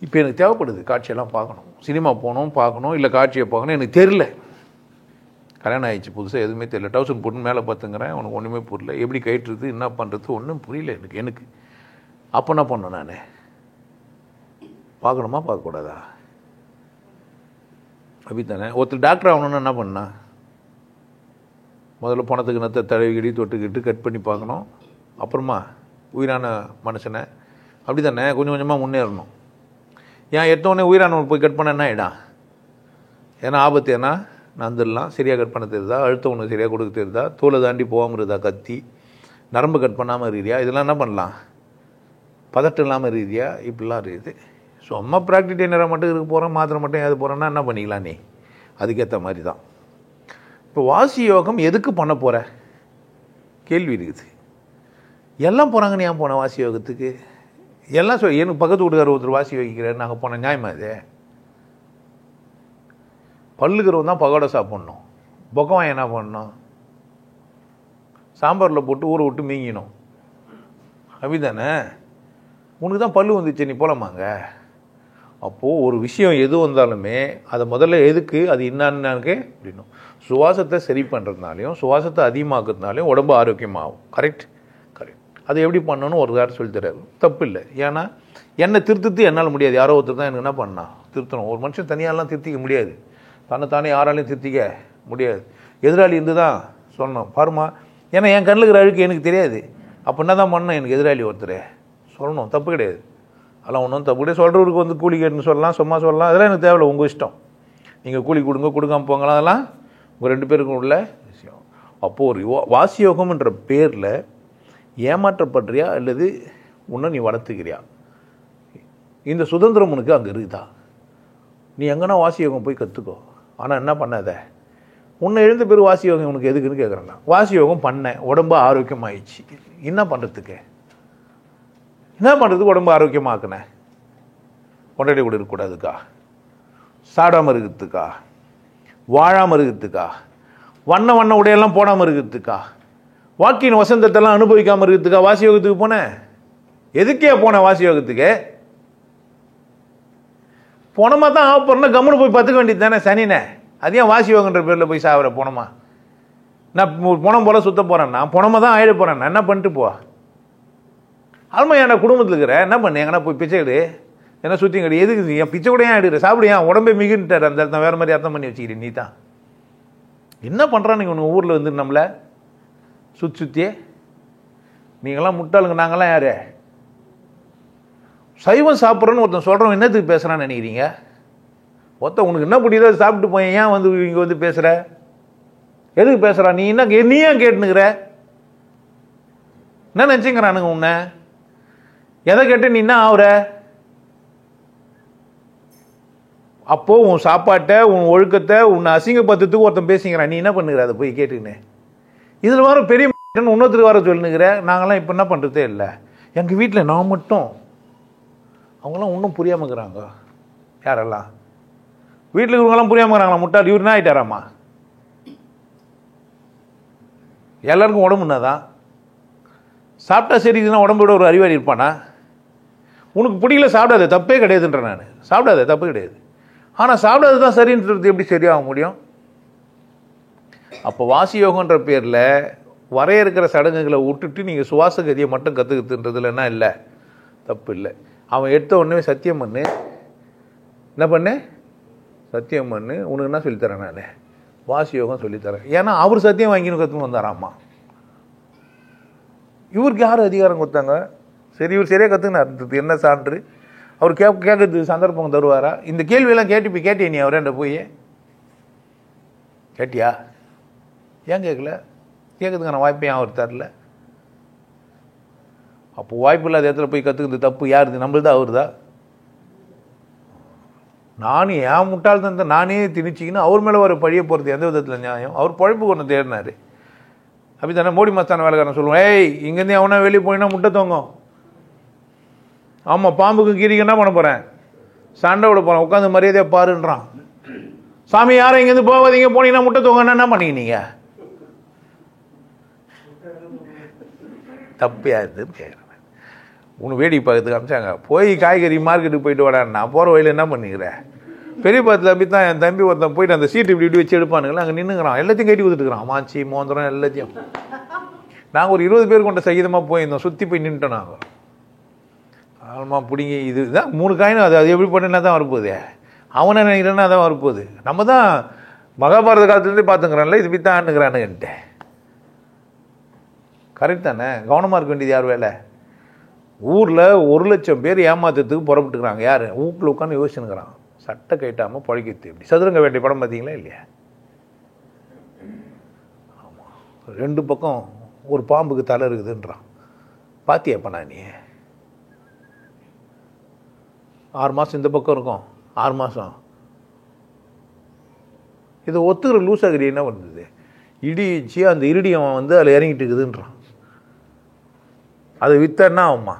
இப்போ எனக்கு தேவைப்படுது காட்சியெல்லாம் பார்க்கணும், சினிமா போகணும் பார்க்கணும், இல்லை காட்சியை பார்க்கணும். எனக்கு தெரியல, கல்யாணம் ஆயிடுச்சு புதுசாக, எதுவுமே தெரியல. டவுசன் போட்டு மேலே பார்த்துங்கிறேன், உனக்கு ஒன்றுமே புரியல, எப்படி கயிற்றுறது என்ன பண்ணுறது ஒன்றும் புரியல எனக்கு. அப்போ என்ன பண்ணேன், நான் பார்க்கணுமா பார்க்கக்கூடாதா? அப்படி தானே. ஒருத்தர் டாக்டர் ஆகணுன்னு என்ன பண்ணா, முதல்ல பணத்துக்கு நத்தை தடவிக்கிடி தொட்டுக்கிட்டு கட் பண்ணி பார்க்கணும், அப்புறமா உயிரான மனுஷனை அப்படி தானே கொஞ்சம் கொஞ்சமாக முன்னேறணும். ஏன் எடுத்தோடனே உயிரானவன் போய் கட் பண்ண என்ன ஆகிடும்? ஏன்னா ஆபத்து, ஏன்னா நந்துடலாம், சரியாக கட் பண்ண தெரியுதா, அழுத்த ஒன்று சரியாக கொடுக்க தெரியுதா, தோலை தாண்டி போகாமல் இருந்தா, கத்தி நரம்பு கட் பண்ணாமல் இருக்கிறியா, இதெல்லாம் என்ன பண்ணலாம், பதட்டம் இல்லாமல் இருக்கிறியா, இப்படிலாம் இருக்குது. சும்மா ப்ராக்டிஸ் ட்ரெயினராக மட்டும் இருக்க போகிறேன், மாத்திரை மட்டும் ஏது போகிறேன்னா என்ன பண்ணிக்கலாம் நீ? அதுக்கேற்ற மாதிரி தான். இப்போ வாசி யோகம் எதுக்கு பண்ண போகிற கேள்வி இருக்குது. எல்லாம் போகிறாங்கன்னு ஏன் போனேன் வாசி யோகத்துக்கு? எல்லாம் எனக்கு பக்கத்து வீட்டுக்கார ஒருத்தர் வாசி யோகிக்கிறார், நாங்கள் போனோம். நியாயமா இது? பல்லுக்கிறவன் தான் பகோடை சாப்பிட்ணும், பொக்கவான் என்ன பண்ணணும்? சாம்பாரில் போட்டு ஊற விட்டு மீங்கினோம். அப்படிதானே? உனக்கு தான் பல்லு வந்துச்சு, நீ போகலாமாங்க? அப்போது ஒரு விஷயம் எது வந்தாலுமே அதை முதல்ல எதுக்கு அது என்னான்னு அப்படின்னும். சுவாசத்தை சரி பண்ணுறதுனாலையும் சுவாசத்தை அதிகமாக்குறதுனாலையும் உடம்பு ஆரோக்கியமாகும். Correct correct. அது எப்படி பண்ணணும்னு ஒரு காரணம் சொல்லி தராரு. தப்பு இல்லை. ஏன்னா என்னை திருத்தத்து என்னால் முடியாது. யாரோ ஒருத்தர் தான் எனக்கு என்ன பண்ணா திருத்தணும். ஒரு மனுஷன் தனியாலாம் திருத்திக்க முடியாது. தன்னைத்தானே யாராலையும் திருத்திக்க முடியாது. எதிராளி இருந்து தான் சொல்லணும். பாருமா, ஏன்னா என் கண்ணில் இருக்கிற அழுக்கு எனக்கு தெரியாது. அப்போ என்ன தான் பண்ணணும்? எனக்கு எதிராளி ஒருத்தர் சொல்லணும். தப்பு கிடையாது. அதெல்லாம் ஒன்றும் தப்பு கிடையாது. சொல்கிறவருக்கு வந்து கூலி கேட்டுன்னு சொல்லலாம், சும்மா சொல்லலாம். அதெல்லாம் எனக்கு தேவையில்லை. உங்கள் இஷ்டம். நீங்கள் கூலி கொடுங்க, கொடுக்காம போங்கலாம். அதெல்லாம் உங்கள் 2 பேருக்கும் உள்ள விஷயம். அப்போது ஒரு வாசி யோகம்ன்ற பேரில் ஏமாற்றப்படுறியா அல்லது உன்னை நீ வளர்த்துக்கிறியா? இந்த சுதந்திரம் உனக்கு அங்கே இருக்குதா? நீ எங்கன்னா வாசி யோகம் போய் கற்றுக்கோ. ஆனால் என்ன பண்ணாத, உன்னை எழுந்த பேர் வாசி யோகம் உனக்கு எதுக்குன்னு கேட்குறேன். வாசி யோகம் பண்ணேன், உடம்பு ஆரோக்கியமாயிடுச்சு. என்ன பண்ணுறதுக்கு? என்ன பண்ணுறதுக்கு உடம்பு ஆரோக்கியமாக்குனேன்? கொண்டாடி கூட இருக்கக்கூடாதுக்கா? சாடாமல் இருக்கிறதுக்கா? வாழாமல் இருக்கிறதுக்கா? வண்ண வண்ண உடையெல்லாம் போடாமல் இருக்கிறதுக்கா? வாழ்க்கையின் வசந்தத்தெல்லாம் அனுபவிக்காமல் இருக்கிறதுக்கா வாசி யோகத்துக்கு போனேன்? எதுக்கே போனேன் வாசி யோகத்துக்கு? போனமா தான் போறேன்னா கம்முன்னு போய் பார்த்துக்க வேண்டியது தானே சனினே. அது ஏன் வாசி யோகன்ற பேரில் போய் சாவர? போனமா நான் போனம் போல சுத்த போறேன், நான் போனமா தான் ஆயிட போறேன். நான் என்ன பண்ணிட்டு போ? ஆல்மா என் குடும்பத்தில் இருக்கிற என்ன பண்ணு? எங்கன்னா போய் பிச்சை எடு, என்ன சுற்றி கிடையாது. எதுக்கு என் பிச்சை கூட ஏன் எடுக்கிற? சாப்பிடு. ஏன் உடம்பே மிகுன்ட்டார் அந்த இடத்த வேற மாதிரி அர்த்தம் பண்ணி வச்சுக்கிறேன். நீ தான் என்ன பண்ணுறான்? நீங்கள் உங்கள் ஊரில் வந்து நம்மளை சுற்றியே நீங்களாம் முட்டாளுங்க. நாங்களாம் யாரு? சைவம் சாப்பிட்றோன்னு ஒருத்தன் சொல்கிறோம், என்னத்துக்கு பேசுகிறான்னு நினைக்கிறீங்க? ஒருத்தன் உனக்கு என்ன பிடிக்குதோ அதை சாப்பிட்டு போய் ஏன் வந்து இங்கே வந்து பேசுகிற? எதுக்கு பேசுகிறா? நீ என்ன நீ ஏன் கேட்டுனுக்கிற? என்ன நினச்சிங்கிறானுங்க உன்னை? எதை கேட்டு நீ என்ன ஆகுற? அப்போ உன் சாப்பாட்டை, உன் ஒழுக்கத்தை, உன்னை அசிங்கப்படுத்துறதுக்கு ஒருத்தன் பேசிக்கிறான். நீ என்ன பண்ணுகிற? அதை போய் கேட்டுக்கின்னு இதில் வர பெரிய இன்னொருத்தருக்கு வர சொல்லுங்கிற. நாங்களாம் இப்போ என்ன பண்ணுறதே இல்லை. எங்கள் வீட்டில் நான் மட்டும், அவங்களாம் இன்னும் புரியாமல் இருக்கிறாங்க. யாரெல்லாம் வீட்டில் இருக்கிறவங்களாம் புரியாமல் இருக்கிறாங்களா? முட்டாள் இவர் என்ன ஆகிட்டாராம்மா? எல்லாருக்கும் உடம்புன்னா தான் சாப்பிட்டா சரி. இதுனா உடம்போட ஒரு அறிவாளி இருப்பானா? உனக்கு பிடிக்கல சாப்பிடாத, தப்பே கிடையாதுன்ற. நான் சாப்பிடாத, தப்பு கிடையாது. ஆனால் சாப்பிடாது தான் சரின்றது எப்படி சரியாக முடியும்? அப்போ வாசி யோகன்ற பேரில் வரையறுக்கிற சடங்குகளை விட்டுட்டு நீங்கள் சுவாச கதியை மட்டும் கற்றுக்கிறதுன்றதுல என்ன இல்லை? தப்பு இல்லை. அவன் எடுத்த உடனே சத்தியம் பண்ணு. என்ன பண்ணு? சத்தியம் பண்ணு. உனக்கு என்ன சொல்லித்தரேன்? நான் வாசி யோகம் சொல்லித்தரேன். ஏன்னா அவர் சத்தியம் வாங்கின்னு கற்றுன்னு வந்தாராம்மா. இவருக்கு யார் அதிகாரம் கொடுத்தாங்க? சரி, இவர் சரியாக கற்றுக்கினார். என்ன சான்று? அவர் கேட்கறதுக்கு சந்தர்ப்பம் தருவாரா? இந்த கேள்வியெல்லாம் கேட்டியா நீ அவரேண்ட போய்? கேட்டியா? ஏன் கேட்கல? கேட்கறதுக்கான வாய்ப்பையும் அவர் தரல. அப்போ வாய்ப்பு இல்லாத இடத்துல போய் கற்றுக்கிறது தப்பு யாருது? நம்மள்தான் அவருதா? நானும் ஏன் முட்டாள் தான் நானே திணிச்சிக்கின்னு அவர் மேலே ஒரு பழிய போகிறது எந்த விதத்தில் நியாயம்? அவர் பழப்பு ஒன்று தேடினார். அப்படி தானே மோடி மஸ்தான வேலைக்காரன் சொல்லுவோம், ஏய் இங்கேருந்து அவனா வெளியே போயினா முட்டை தோங்கும். ஆமாம், பாம்புக்கு கீரிக்கு என்ன பண்ண போகிறேன்? சண்டை விட போகிறேன், உட்காந்து மரியாதையாக பாருன்றான். சாமி யாரும் இங்கேருந்து போகாதீங்க, போனீங்கன்னா முட்டை தோங்கன்னா என்ன பண்ணிக்கினீங்க? தப்பு யாருதுன்னு கேட்குறேன். உனக்கு வேடிக்கை பார்க்கறதுக்கு அமிச்சாங்க. போய் காய்கறி மார்க்கெட்டுக்கு போயிட்டு வாடா. நான் போகிற வழியில் என்ன பண்ணிக்கிறேன்? பெரிய பாத்தில் அப்படி தான் என் தம்பி ஒருத்தன் போயிட்டு அந்த சீட்டு இப்படி வச்சு எடுப்பானுங்களா, அங்கே நின்றுக்கிறான். எல்லாத்தையும் கட்டி கொடுத்துட்டுருக்கான். மாச்சி மோந்திரம் எல்லாத்தையும். நாங்கள் ஒரு 20 பேர் கொண்ட சகிதமாக போயிருந்தோம். சுற்றி போய் நின்றுட்டோம் நாங்கள். ஆமா பிடிங்கி இதுதான் 3 காயினும். அது எப்படி பண்ணினா தான் வரப்போகுது? அவனை நினைக்கிறேன்னா அதான் வரப்போகுது. நம்ம தான் மகாபாரத காலத்துலேருந்தே பார்த்துங்கிறான்ல, இது இப்படி தான் ஆண்டுங்கிறானுன்ட்டு. கரெக்ட் தானே? கவனமாக இருக்க வேண்டியது யார் வேலை? ஊரில் 1,00,000 பேர் ஏமாத்துறதுக்கு புறப்பட்டுக்கிறாங்க. யார்? வீட்டில் உட்காந்து யோசிச்சுனுக்கிறான். சட்டை கைட்டாமல் பழகித்து. எப்படி சதுரங்க வேண்டிய படம் பார்த்தீங்களா இல்லையா? ஆமாம், 2 பக்கம் ஒரு பாம்புக்கு தலை இருக்குதுன்றான். பாத்தியாப்பண்ணா நீ? 6 மாதம் இந்த பக்கம் இருக்கும், 6 மாதம். இதை ஒத்துக்கிற லூசாகிரி என்ன வந்தது? இடிச்சு அந்த இருடியம் வந்து அதில் இறங்கிட்டு இருக்குதுன்றான். அதை வித்தன்னா ஆகுமா?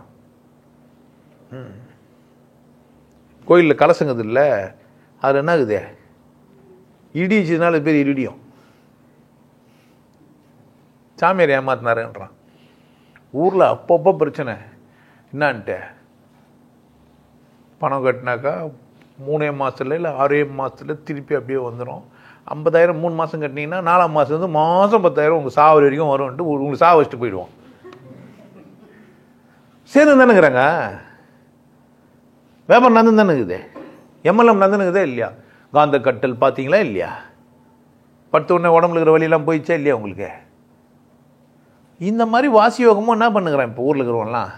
கோயிலில் கலசங்குது இல்லை, அதில் என்ன ஆகுது? இடிச்சதுனால பேர் இருடியம். சாமியார் ஏமாத்தினாருன்றான். ஊரில் அப்பப்போ பிரச்சனை. என்னான்ட்டு பணம் கட்டினாக்கா 3 மாதத்துல இல்லை 6 மாதத்துல திருப்பி அப்படியே வந்துடும். 50,000 3 மாதம் கட்டினீங்கன்னா 4ஆம் மாதம் வந்து மாதம் 10,000 உங்கள் சாவு வரைக்கும் வரும்ன்ட்டு உங்களுக்கு சாவு வச்சுட்டு போயிடுவோம். சேர்ந்து தானுங்கிறாங்க. வியாபாரம் நடந்து தானுங்குது. எம்எல்எம் நடந்துனுக்குதா இல்லையா? காந்த கட்டல் பார்த்தீங்களா இல்லையா? படுத்த உடனே உடம்புல இருக்கிற வழியெல்லாம் போயிடுச்சா இல்லையா உங்களுக்கு? இந்த மாதிரி வாசி யோகமும் என்ன பண்ணுங்கிறான் இப்போ ஊரில் இருக்கிறவங்கலாம்?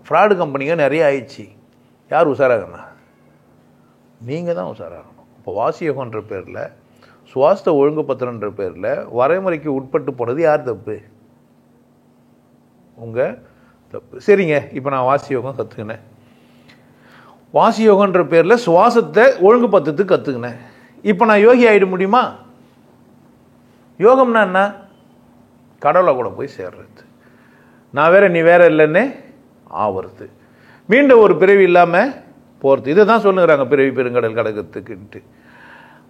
ஃப்ராடு கம்பெனிங்க நிறைய ஆயிடுச்சு. யார் உஷாராகண்ணா? நீங்கள் தான் உஷாராகணும். இப்போ வாசி யோகன்ற பேரில், சுவாசத்தை ஒழுங்குபத்திரன்ற பேரில் வரைமுறைக்கு உட்பட்டு போனது யார் தப்பு? உங்கள் தப்பு. சரிங்க, இப்போ நான் வாசி யோகம் கற்றுக்கினேன். வாசி யோகன்ற பேரில் சுவாசத்தை ஒழுங்குபத்துறதுக்கு கற்றுக்கினேன். இப்போ நான் யோகி ஆகிட முடியுமா? யோகம்னா என்ன? கடவுளை கூட போய் சேர்றது. நான் வேற நீ வேற இல்லைன்னு ஆவறது. மீண்டும் ஒரு பிறவி இல்லாமல் போகிறது. இதை தான் சொல்லுங்கிறாங்க பிறவி பெருங்கடல் கடக்கிறதுக்குன்ட்டு.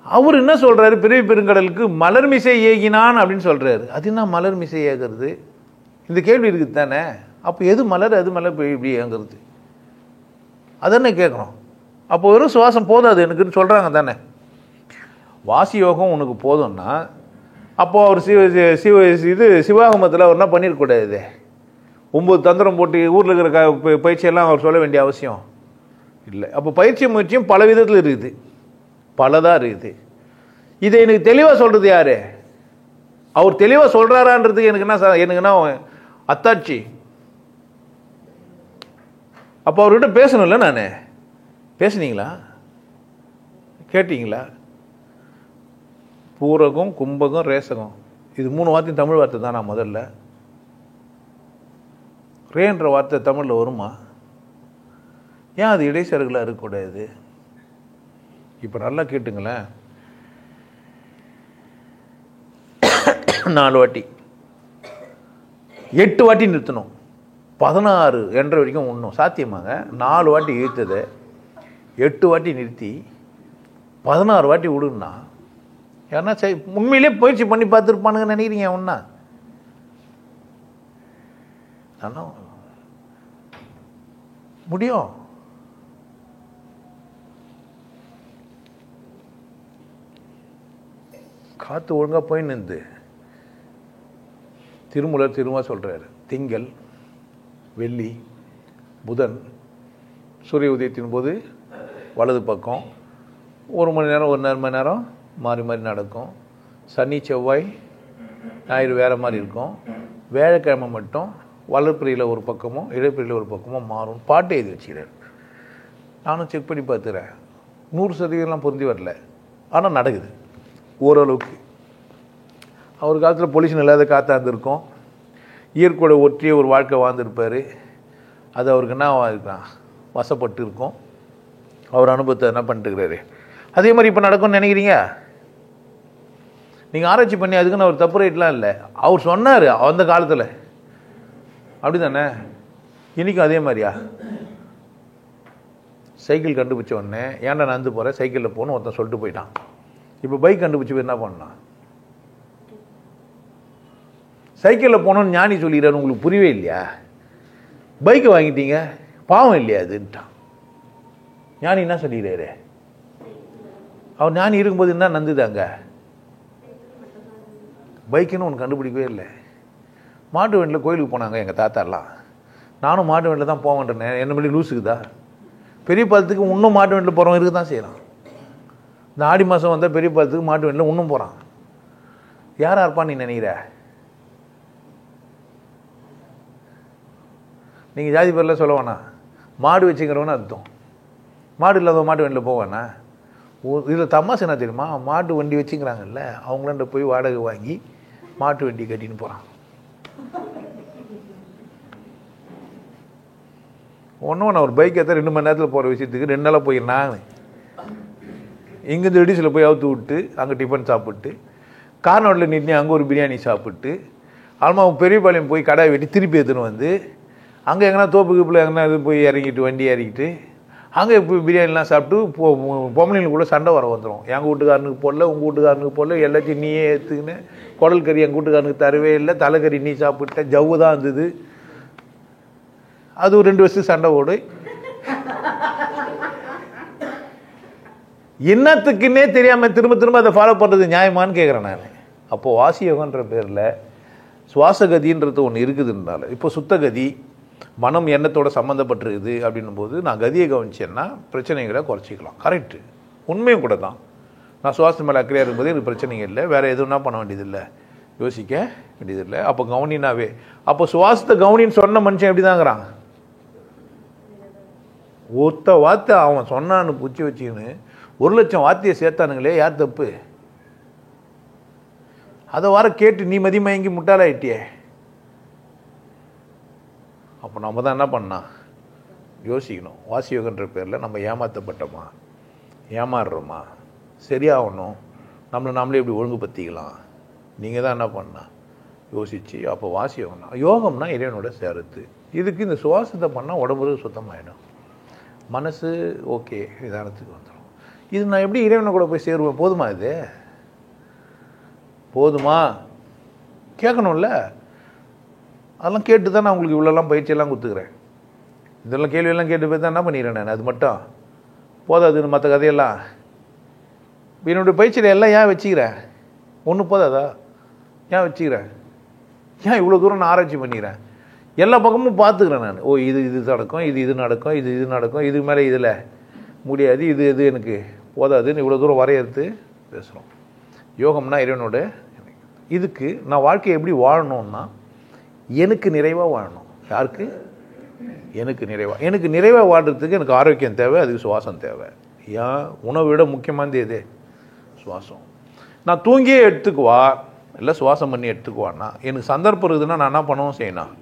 அவர் என்ன சொல்கிறாரு? பிறவி பெருங்கடலுக்கு மலர்மிசை ஏகினான் அப்படின்னு சொல்கிறாரு. அது என்ன மலர்மிசை ஏகிறது? இந்த கேள்வி இருக்குது தானே. அப்போ எது மலர், அது மலர் இப்படி ஏங்குறது? அதென்ன கேட்கணும். அப்போ வெறும் சுவாசம் போதாது எனக்குன்னு சொல்கிறாங்க தானே. வாசி யோகம் உனக்கு போதும்னா அப்போ அவர் சிவாகமத்தில் அவர் என்ன பண்ணிருக்கூடாது? 9 தந்திரம் போட்டு ஊரில் இருக்கிற பயிற்சியெல்லாம் அவர் சொல்ல வேண்டிய அவசியம் இல்லை. அப்போ பயிற்சி முயற்சியும் பல விதத்தில் இருக்குது, பலதாக இருக்குது. இதை எனக்கு தெளிவாக சொல்கிறது யாரு? அவர் தெளிவாக சொல்கிறாரான்றதுக்கு எனக்கு என்ன அத்தாட்சி? அப்போ அவர்கிட்ட பேசணும்ல. நான் பேசுனீங்களா? கேட்டீங்களா? பூரகம், கும்பகம், ரேசகம், இது 3 வார்த்தையும் தமிழ் வார்த்தை தான். நான் முதல்ல ரேன்ற வார்த்தை தமிழில் வருமா? ஏன் அது இடைச்செருகலாக இருக்கக்கூடாது? இப்போ நல்லா கேட்டுங்களேன். 4 வாட்டி 8 வாட்டி நிறுத்தணும். 16 என்ற வரைக்கும் ஒன்றும் சாத்தியமாங்க. 4 வாட்டி இழுத்ததை 8 வாட்டி நிறுத்தி 16 வாட்டி விடுன்னா ஏன்னா உண்மையிலே பயிற்சி பண்ணி பார்த்துருப்பானுங்க நினைக்கிறீங்க? ஒன்றா முடியும். காற்று ஒழுங்காக போய் நின்று திருமூலர் திரும்ப சொல்கிறாரு. திங்கள், வெள்ளி, புதன் சூரிய உதயத்தின் போது வலது பக்கம் 1 மணி நேரம் 1.5 மணி நேரம் மாறி மாறி நடக்கும். சனி, செவ்வாய், ஞாயிறு வேறு மாதிரி இருக்கும். வியாழக்கிழமை மட்டும் வளர்ப்பிரியில் ஒரு பக்கமும் இடைப்பிரியில் ஒரு பக்கமும் மாறும். பாட்டு எழுதி வச்சுக்கிறார். நானும் செக் பண்ணி பார்த்துக்கிறேன். 100% பொருந்தி வரல, ஆனால் நடக்குது ஓரளவுக்கு. அவர் காலத்தில் பொல்யூஷன் இல்லாத காற்றா இருந்திருக்கும். இயற்கையோட ஒற்றிய ஒரு வாழ்க்கை வாழ்ந்துருப்பார். அது அவருக்கு என்ன இருக்கான், வசப்பட்டு இருக்கும். அவர் அனுபவத்தை என்ன பண்ணிட்டுருக்கிறாரு. அதே மாதிரி இப்போ நடக்கும்னு நினைக்கிறீங்க? நீங்கள் ஆராய்ச்சி பண்ணி அதுக்குன்னு அவர் தப்பு ரேட்லாம் இல்லை. அவர் சொன்னார் அந்த காலத்தில். அப்படி தானே? இன்றைக்கும் அதே மாதிரியா? சைக்கிள் கண்டுபிடிச்ச உடனே ஏன்டா நடந்து போகிறேன், சைக்கிளில் போகணும் ஒருத்தன் சொல்லிட்டு போயிட்டான். இப்போ பைக் கண்டுபிடிச்சி போய் என்ன பண்ணான்? சைக்கிளில் போகணுன்னு ஞானி சொல்லிடுறாரு. உங்களுக்கு புரியவே இல்லையா? பைக்கை வாங்கிட்டீங்க, பாவம் இல்லையா அதுன்ட்டான். ஞானி என்ன சொல்லிடுறாரு? அவர் ஞானி இருக்கும்போது என்ன நந்துதாங்க? பைக்குன்னு ஒன்று கண்டுபிடிக்கவே இல்லை. மாட்டு வண்டியில் கோயிலுக்கு போனாங்க எங்கள் தாத்தாலாம். நானும் மாட்டு வண்டியில் தான் போவேன்றேன். என்ன பண்ணி லூசுக்குதா? பெரிய பாலத்துக்கு இன்னும் மாட்டு வண்டியில் போகிறவங்க இருக்க தான் செய்யலாம். இந்த ஆடி மாதம் வந்தால் பெரிய பாலத்துக்கு மாட்டு வண்டியில் இன்னும் போகிறான். யாரா இருப்பான்னு நீ நினைக்கிற? நீங்கள் ஜாதி பேரில் சொல்ல வேணா. மாடு வச்சுக்கிறவன்னு அர்த்தம். மாடு இல்லாத மாட்டு வண்டியில் போவேண்ணா. இதில் தமாசு என்ன தெரியுமா? மாட்டு வண்டி வச்சுக்கிறாங்கல்ல, அவங்களாண்ட போய் வாடகை வாங்கி மாட்டு வண்டி கட்டின்னு போகிறான். ஒன்றும் நான் ஒரு பைக் எடுத்தால் 2 மணி நேரத்தில் போகிற விஷயத்துக்கு 2 நாளாக போயிருந்தேன். இங்கேருந்து ரெடிஸில் போய் அவுத்து விட்டு அங்கே டிஃபன் சாப்பிட்டு கார்னோட்டில் நின்று அங்கே ஒரு பிரியாணி சாப்பிட்டு ஆல்மா பெரியபாளையம் போய் கடை வெட்டி திருப்பி எடுத்துன்னு வந்து அங்கே எங்கன்னா தோப்பு கீப்பில் எங்கன்னா இது போய் இறங்கிட்டு வண்டி இறங்கிட்டு அங்கே இப்போ பிரியாணிலாம் சாப்பிட்டு பொம்பளைங்களுக்கு கூட சண்டை வர வந்துடும். எங்கள் வீட்டுக்காரனுக்கு போடல, உங்கள் வீட்டுக்காரனுக்கு போடல, எல்லாத்தையும் நீயே எடுத்துக்கின்னு குடல் கறி எங்கள் வீட்டுக்காரனுக்கு தரவே இல்லை, தலைக்கறி நீ சாப்பிட்ட, ஜவ்வு தான் இருந்தது. அது ஒரு 2 வருஷத்துக்கு சண்டை ஓடு. என்னத்துக்குன்னே தெரியாமல் திரும்ப திரும்ப அதை ஃபாலோ பண்ணுறது நியாயமானு கேட்குறேன் நான். அப்போது வாசி யோகன்ற பேரில் சுவாசகதின்றது ஒன்று இருக்குதுனால, இப்போ சுத்தகதி மனம் எண்ணத்தோட சம்மந்தப்பட்டிருக்குது அப்படின்னும் போது நான் கதியை கவனிச்சேன்னா பிரச்சனைகளை குறைச்சிக்கலாம். கரெக்டு, உண்மையும் கூட தான். நான் சுவாசம் மேலே அக்கறையாக இருக்கும்போது எனக்கு பிரச்சனைகள் இல்லை, வேறு எதுவும்னா பண்ண வேண்டியதில்லை, யோசிக்க வேண்டியதில்லை. அப்போ கவனினாவே, அப்போ சுவாசத்தை கவனின்னு சொன்ன மனுஷன் எப்படி தாங்கிறான்? ஒத்த வார்த்தை அவன் சொன்னான்னு புச்சி வச்சுக்கின்னு 1,00,000 வார்த்தையை சேர்த்தானுங்களே, யார் தப்பு? அதை வர கேட்டு நீ மதிமயங்கி முட்டாளாயிட்டியே. அப்போ நம்ம தான் என்ன பண்ணா யோசிக்கணும். வாசியோகன்ற பேரில் நம்ம ஏமாற்றப்பட்டோமா, ஏமாறுறோமா, சரியாகணும், நம்மளே எப்படி ஒழுங்குபடுத்திக்கலாம், நீங்கள் தான் என்ன பண்ணா யோசிச்சு. அப்போ வாசியோகம்னா யோகம்னா இறைவனோட சேருது. இதுக்கு இந்த சுவாசத்தை பண்ணால் உடம்பு சுத்தமாயிடும், மனசு ஓகே நிதானத்துக்கு வந்துடும். இது நான் எப்படி இறைவனை கூட போய் சேருவேன்? போதுமா? இது போதுமா? கேட்கணும்ல. அதெல்லாம் கேட்டு தான் நான் உங்களுக்கு இவ்வளோலாம் பயிற்சியெல்லாம் கொடுத்துக்கிறேன். இதெல்லாம் கேள்வியெல்லாம் கேட்டு போய் தான் என்ன பண்ணிடுறேன் நான். அது மட்டும் போதாதுன்னு மற்ற கதையெல்லாம் என்னுடைய பயிற்சியில் எல்லாம் ஏன் வச்சுக்கிறேன்? ஒன்று போதாதா? ஏன் வச்சுக்கிறேன்? ஏன் இவ்வளோ தூரம் நான் ஆராய்ச்சி பண்ணிக்கிறேன்? எல்லா பக்கமும் பார்த்துக்கிறேன் நான். ஓ இது நடக்கும், இது நடக்கும், இது நடக்கும், இதுக்கு மேலே இதில் முடியாது, இது எனக்கு போதாதுன்னு இவ்வளோ தூரம் வரையறுத்து பேசுகிறோம். யோகம்னா இறைவனோட. இதுக்கு நான் வாழ்க்கையை எப்படி வாழணும்னா எனக்கு நிறைவாக வாழணும். யாருக்கு? எனக்கு நிறைவாக. எனக்கு நிறைவாக வாழ்கிறதுக்கு எனக்கு ஆரோக்கியம் தேவை, அதுக்கு சுவாசம் தேவை. ஏன்? உணவை விட முக்கியமானது எது? சுவாசம். நான் தூங்கியே எடுத்துக்குவா இல்லை சுவாசம் பண்ணி எடுத்துக்குவான்னா எனக்கு சந்தர்ப்பம் இருக்குதுன்னா நான் என்ன பண்ணவும் செய்யணும்.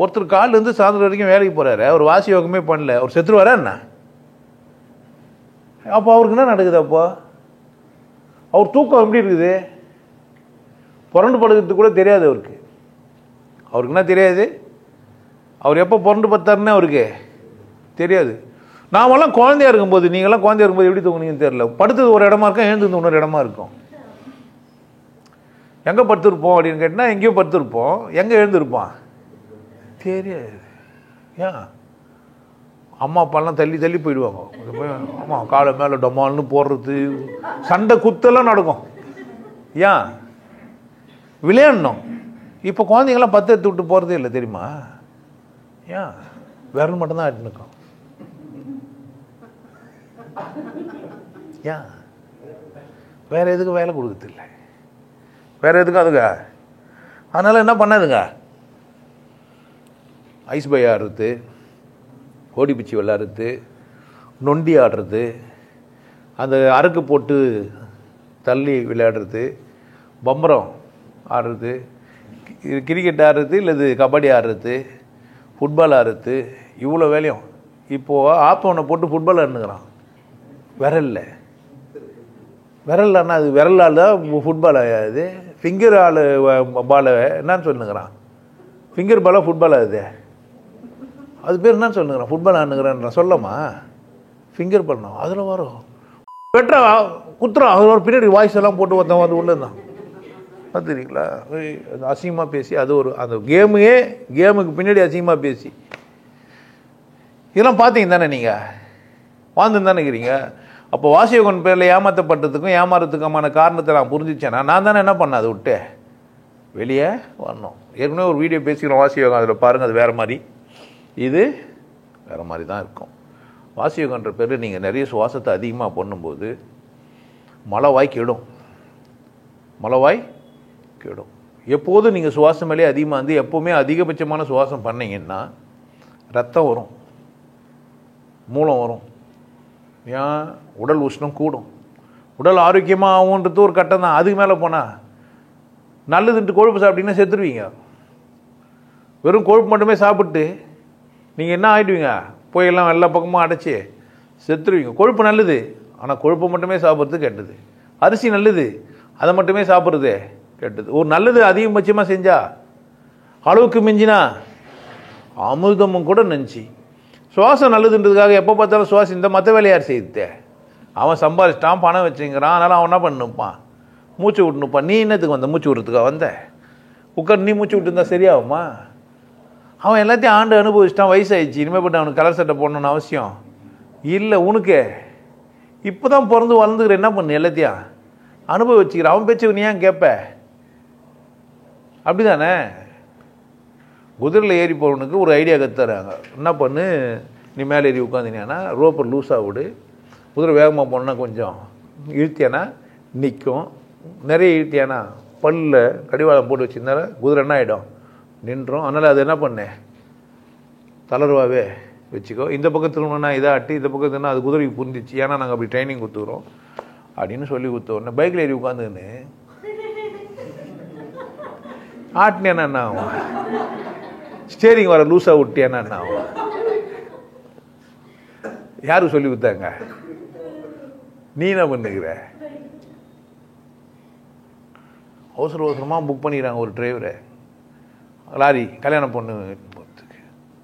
ஒருத்தர் காலிலேருந்து சாயந்தரம் வரைக்கும் வேலைக்கு போகிறாரு, அவர் வாசி யோகமே பண்ணல, அவர் செத்துருவாரா என்ன? அப்போ அவருக்கு என்ன நடக்குது? அப்போ அவர் தூக்கம் எப்படி இருக்குது? புரண்டு படுக்கிறது கூட தெரியாது அவருக்கு. அவருக்கு என்ன தெரியாது? அவர் எப்போ புரண்டு பத்தாருன்னு அவருக்கு தெரியாது. நாமெல்லாம் குழந்தையா இருக்கும்போது, நீங்களாம் குழந்தையா இருக்கும்போது எப்படி தூங்குனீங்கன்னு தெரியல. படுத்தது ஒரு இடமா இருக்கும், எழுந்து இன்னொரு இடமா இருக்கும். எங்கே படுத்துருப்போம் அப்படின்னு கேட்டால் எங்கேயோ படுத்துருப்போம், எங்கே எழுந்திருப்பான் தெரியாது. ஏன்? அம்மா அப்பாலாம் தள்ளி போயிடுவாங்க. ஆமாம், காலை மேலே டொமால்னு போடுறது, சண்டை குத்தெல்லாம் நடக்கும். ஏன்? விளையாடணும். இப்போ குழந்தைங்களாம் 10 எடுத்து விட்டு போகிறதே இல்லை தெரியுமா? ஏன்? விரல் மட்டும்தான் ஆட்டினுக்கும். ஏன்? வேற எதுக்கும் வேலை கொடுக்குறதில்லை, வேற எதுக்கும் அதுங்க. அதனால என்ன பண்ணாதுங்க? ஐஸ் பை ஆடுறது, ஓடிப்பிச்சி விளையாடுறது, நொண்டி ஆடுறது, அந்த அறுக்கு போட்டு தள்ளி விளையாடுறது, பம்பரம் ஆடுறது, கிரிக்கெட் ஆடுறது, இல்லது கபடி ஆடுறது, ஃபுட்பால் ஆடுறது, இவ்வளோ வேலையும். இப்போது ஆப்பவனை போட்டு ஃபுட்பால் ஆடுனுங்கிறான் விரலில். விரலான்னா அது விரலால் தான் ஃபுட்பால் ஆகாது. ஃபிங்கர் ஆள் பாலை என்னன்னு சொல்லுங்கிறான், ஃபிங்கர் பாலாக ஃபுட்பால் ஆகுது. அது பேர் என்னன்னு சொல்லுங்கிறான், ஃபுட்பால் ஆடுனுங்கிறான். சொல்லமா? ஃபிங்கர் பண்ணோம் அதில் வரும் வெட்டுறா குத்துறான், அதில் ஒரு பின்னாடி வாய்ஸ் எல்லாம் போட்டு ஒருத்தன் வந்து உள்ளே தான் பார்த்துறீங்களா? அசிங்கமாக பேசி அது ஒரு அந்த கேமுக்கு பின்னாடி அசிங்கமாக பேசி இதெல்லாம் பார்த்தீங்க தானே நீங்கள்? வாழ்ந்துன்னு தானே இருக்கிறீங்க. அப்போ வாசியோகன் பேரில் ஏமாற்றப்பட்டதுக்கும் ஏமாறதுக்குமான காரணத்தை நான் புரிஞ்சிச்சேன்னா நான் தானே என்ன பண்ணேன், அதை விட்டு வெளியே வரணும். ஏற்கனவே ஒரு வீடியோ பேசிக்கிறோம் வாசியோகம், அதில் பாருங்கள், அது வேறு மாதிரி, இது வேறு மாதிரி தான் இருக்கும். வாசியோகன்ற பேரில் நீங்கள் நிறைய சுவாசத்தை அதிகமாக பண்ணும்போது மலைவாய் கெடும், மலைவாய் கெடும். எப்போதும் நீங்கள் சுவாசம் மேலே அதிகமாக வந்து எப்போவுமே அதிகபட்சமான சுவாசம் பண்ணிங்கன்னா ரத்தம் வரும், மூலம் வரும். ஏன்? உடல் உஷ்ணம் கூடும், உடல் ஆரோக்கியமாக ஆகுன்றது ஒரு கட்டம் தான். அதுக்கு மேலே போனால் நல்லதுன்ட்டு கொழுப்பு சாப்பிட்டீங்கன்னா செத்துருவீங்க. வெறும் கொழுப்பு மட்டுமே சாப்பிட்டு நீங்கள் என்ன ஆகிடுவீங்க? போயெல்லாம் எல்லா பக்கமும் அடைச்சி செத்துருவீங்க. கொழுப்பு நல்லது, ஆனால் கொழுப்பு மட்டுமே சாப்பிட்றது கெட்டது. அரிசி நல்லது, அதை மட்டுமே சாப்பிட்றது கெட்டது. ஒரு நல்லது அதிகபட்சமாக செஞ்சா அளவுக்கு மிஞ்சினா அமிர்தமும் கூட நெஞ்சு. சுவாசம் நல்லதுன்றதுக்காக எப்போ பார்த்தாலும் சுவாசம் இந்த மற்ற வேலையார் செய்யுது. அவன் சம்பாதிச்சிட்டான், பணம் வச்சுங்கிறான், அதனால் அவன் என்ன பண்ணுப்பான், மூச்சு விட்டுனுப்பான். நீ என்னத்துக்கு வந்த மூச்சு விட்றதுக்கா வந்த? உட்கார் நீ மூச்சு விட்டுருந்தா சரியாகுமா? அவன் எல்லாத்தையும் ஆண்டு அனுபவிச்சிட்டான், வயசாகிடுச்சு, இனிமேல் பட்டு அவனுக்கு கலர் சட்டை போடணுன்னு அவசியம் இல்லை. உனக்கு இப்போ தான் பிறந்து வளர்ந்துக்கிற, என்ன பண்ணு எல்லாத்தையும் அனுபவிச்சுக்கிற. அவன் பேச்சு நீ ஏன் கேட்ப? அப்படி தானே? குதிரையில் ஏறி போகிறவனுக்கு ஒரு ஐடியா கற்றுறாங்க. என்ன பண்ணு, நீ மேலே ஏறி உட்காந்துனியானா ரோப்பை லூஸாக விடு, குதிரை வேகமாக போனோன்னா கொஞ்சம் இழுத்தியானா நிற்கும், நிறைய இழுத்தியானா பல்லில் கடிவாளம் போட்டு வச்சுருந்தால குதிரை என்ன ஆகிடும், நின்றும். அதனால் அது என்ன பண்ணு, தளர்வாகவே வச்சுக்கோ. இந்த பக்கத்துலனா இதாட்டி, இந்த பக்கத்துனா அது குதிரைக்கு புரிஞ்சிச்சு, ஏன்னா நாங்கள் அப்படி ட்ரைனிங் கொடுத்துக்குறோம் அப்படின்னு சொல்லி கொடுத்தோடனே பைக்கில் ஏறி உட்காந்துன்னு ஆட்டினேன்னா என்ன ஆகும், ஸ்டேரிங் வர லூஸாக விட்டியானா என்ன ஆகும்? யாருக்கு சொல்லி கொடுத்தாங்க? நீ என்ன பண்ணுகிற? அவசர அவசரமாக புக் பண்ணிக்கிறாங்க ஒரு டிரைவரை, லாரி கல்யாணம் பொண்ணு போகிறதுக்கு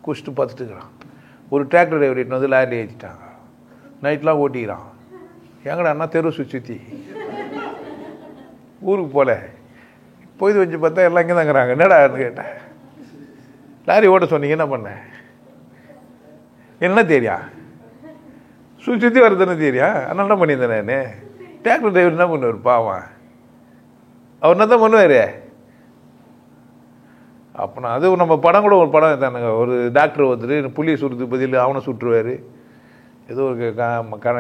குடிச்சிட்டு பார்த்துட்டு இருக்கிறான். ஒரு டிராக்டர் டிரைவர் இட்டு வந்து லாரியில் ஏற்றிட்டாங்க, நைட்லாம் ஓட்டிக்கிறான். எங்கடான்னா தெரு சுற்றி ஊருக்கு போல போய் வச்சு பார்த்தா எல்லாம் இங்கே தாங்கிறாங்க. என்னடான்னு கேட்டேன். லாரி ஓட்ட சொன்னீங்க, என்ன பண்ண? என்ன தெரியா, சுற்றி வருதுன்னு தெரியா, அதனால என்ன பண்ணியிருந்தேன் நான். டிராக்டர் டிரைவர் என்ன பண்ணுவார் பாவம், அவர் என்ன தான் பண்ணுவார். அப்போனா அது நம்ம படம் கூட ஒரு படம் தானுங்க, ஒரு டாக்டர் ஒருத்தர் புளியை சுடுறதுக்கு பதில் அவனை சுட்டுருவார். ஏதோ ஒரு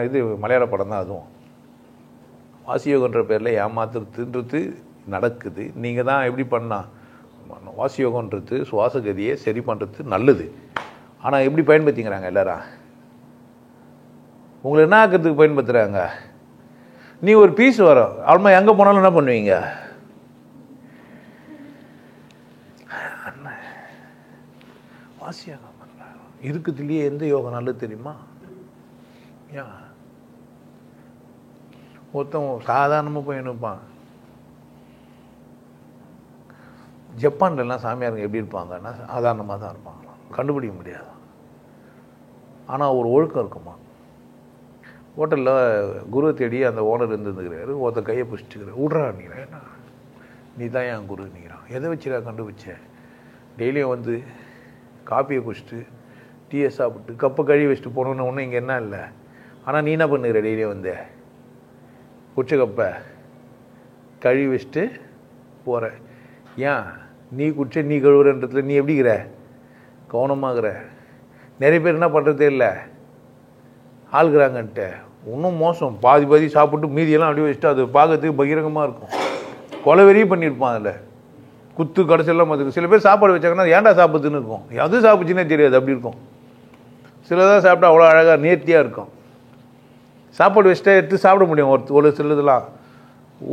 இது மலையாள படம் தான். அதுவும் வாசியோகன்ற பேரில் ஏமாத்துறதுன்றது நடக்குது. நீங்கள் தான் எப்படி பண்ணால் வாசியோகன்றது சுவாசகதியை சரி பண்ணுறது நல்லது. ஆனால் எப்படி பயன்படுத்திக்கிறாங்க எல்லாரும்? உங்களை என்ன ஆக்கிறதுக்கு பயன்படுத்துகிறாங்க? நீ ஒரு பீஸ் வரும், ஆல்மா எங்கே போனாலும் என்ன பண்ணுவீங்க? வாசியோகம் பண்ணுறாங்க. இருக்குதுலேயே எந்த யோகம் நல்லது தெரியுமா? ஏன் ஒருத்தன் சாதாரணமாக போய் நிற்பான். ஜப்பான்லாம் சாமியாருங்க எப்படி இருப்பாங்கன்னா சாதாரணமாக தான் இருப்பாங்களாம், கண்டுபிடிக்க முடியாது. ஆனால் ஒரு ஒழுக்கம் இருக்குமா. ஹோட்டலில் குருவை தேடி அந்த ஓனர் இருந்துருக்கிறாரு, ஒருத்தர் கையை பிடிச்சிட்டுக்கிறார். விட்றா நீங்க, நீ தான் என் குரு நீங்கிறான். எதை வச்சுடா கண்டுபிடிச்சேன்? டெய்லியும் வந்து காப்பியை குடிச்சிட்டு டீயை சாப்பிட்டு கப்பை கழுவி வச்சுட்டு போகணுன்னு ஒன்றும் இங்கே என்ன இல்லை. ஆனால் நீ என்ன பண்ணுகிற, டெய்லியும் வந்து குடிச்ச கப்பை கழுவி வச்சுட்டு போகிற. ஏன் நீ குடிச்ச நீ கழுவுறன்றதுல நீ எப்படிங்கிற, கவனமாகற. நிறைய பேர் என்ன பண்ணுறதே இல்லை, ஆள்கிறாங்கன்ட்டு. இன்னும் மோசம், பாதி பாதி சாப்பிட்டு மீதியெல்லாம் அப்படியே வச்சுட்டு அது பார்க்கறதுக்கு பகிரங்கமாக இருக்கும். கொலைவெறியும் பண்ணியிருப்பான் அதில், குத்து கடைசியெல்லாம் பார்த்துருக்கு. சில பேர் சாப்பாடு வச்சாங்கன்னா ஏன்டா சாப்பிட்றதுன்னு இருக்கும், எது சாப்பிடுச்சுன்னே தெரியாது, அப்படி இருக்கும். சிலதான் சாப்பிட்டா அவ்வளோ அழகாக நேர்த்தியாக இருக்கும். சாப்பாடு வச்சுட்டா எடுத்து சாப்பிட முடியும். ஒரு சிலதெல்லாம்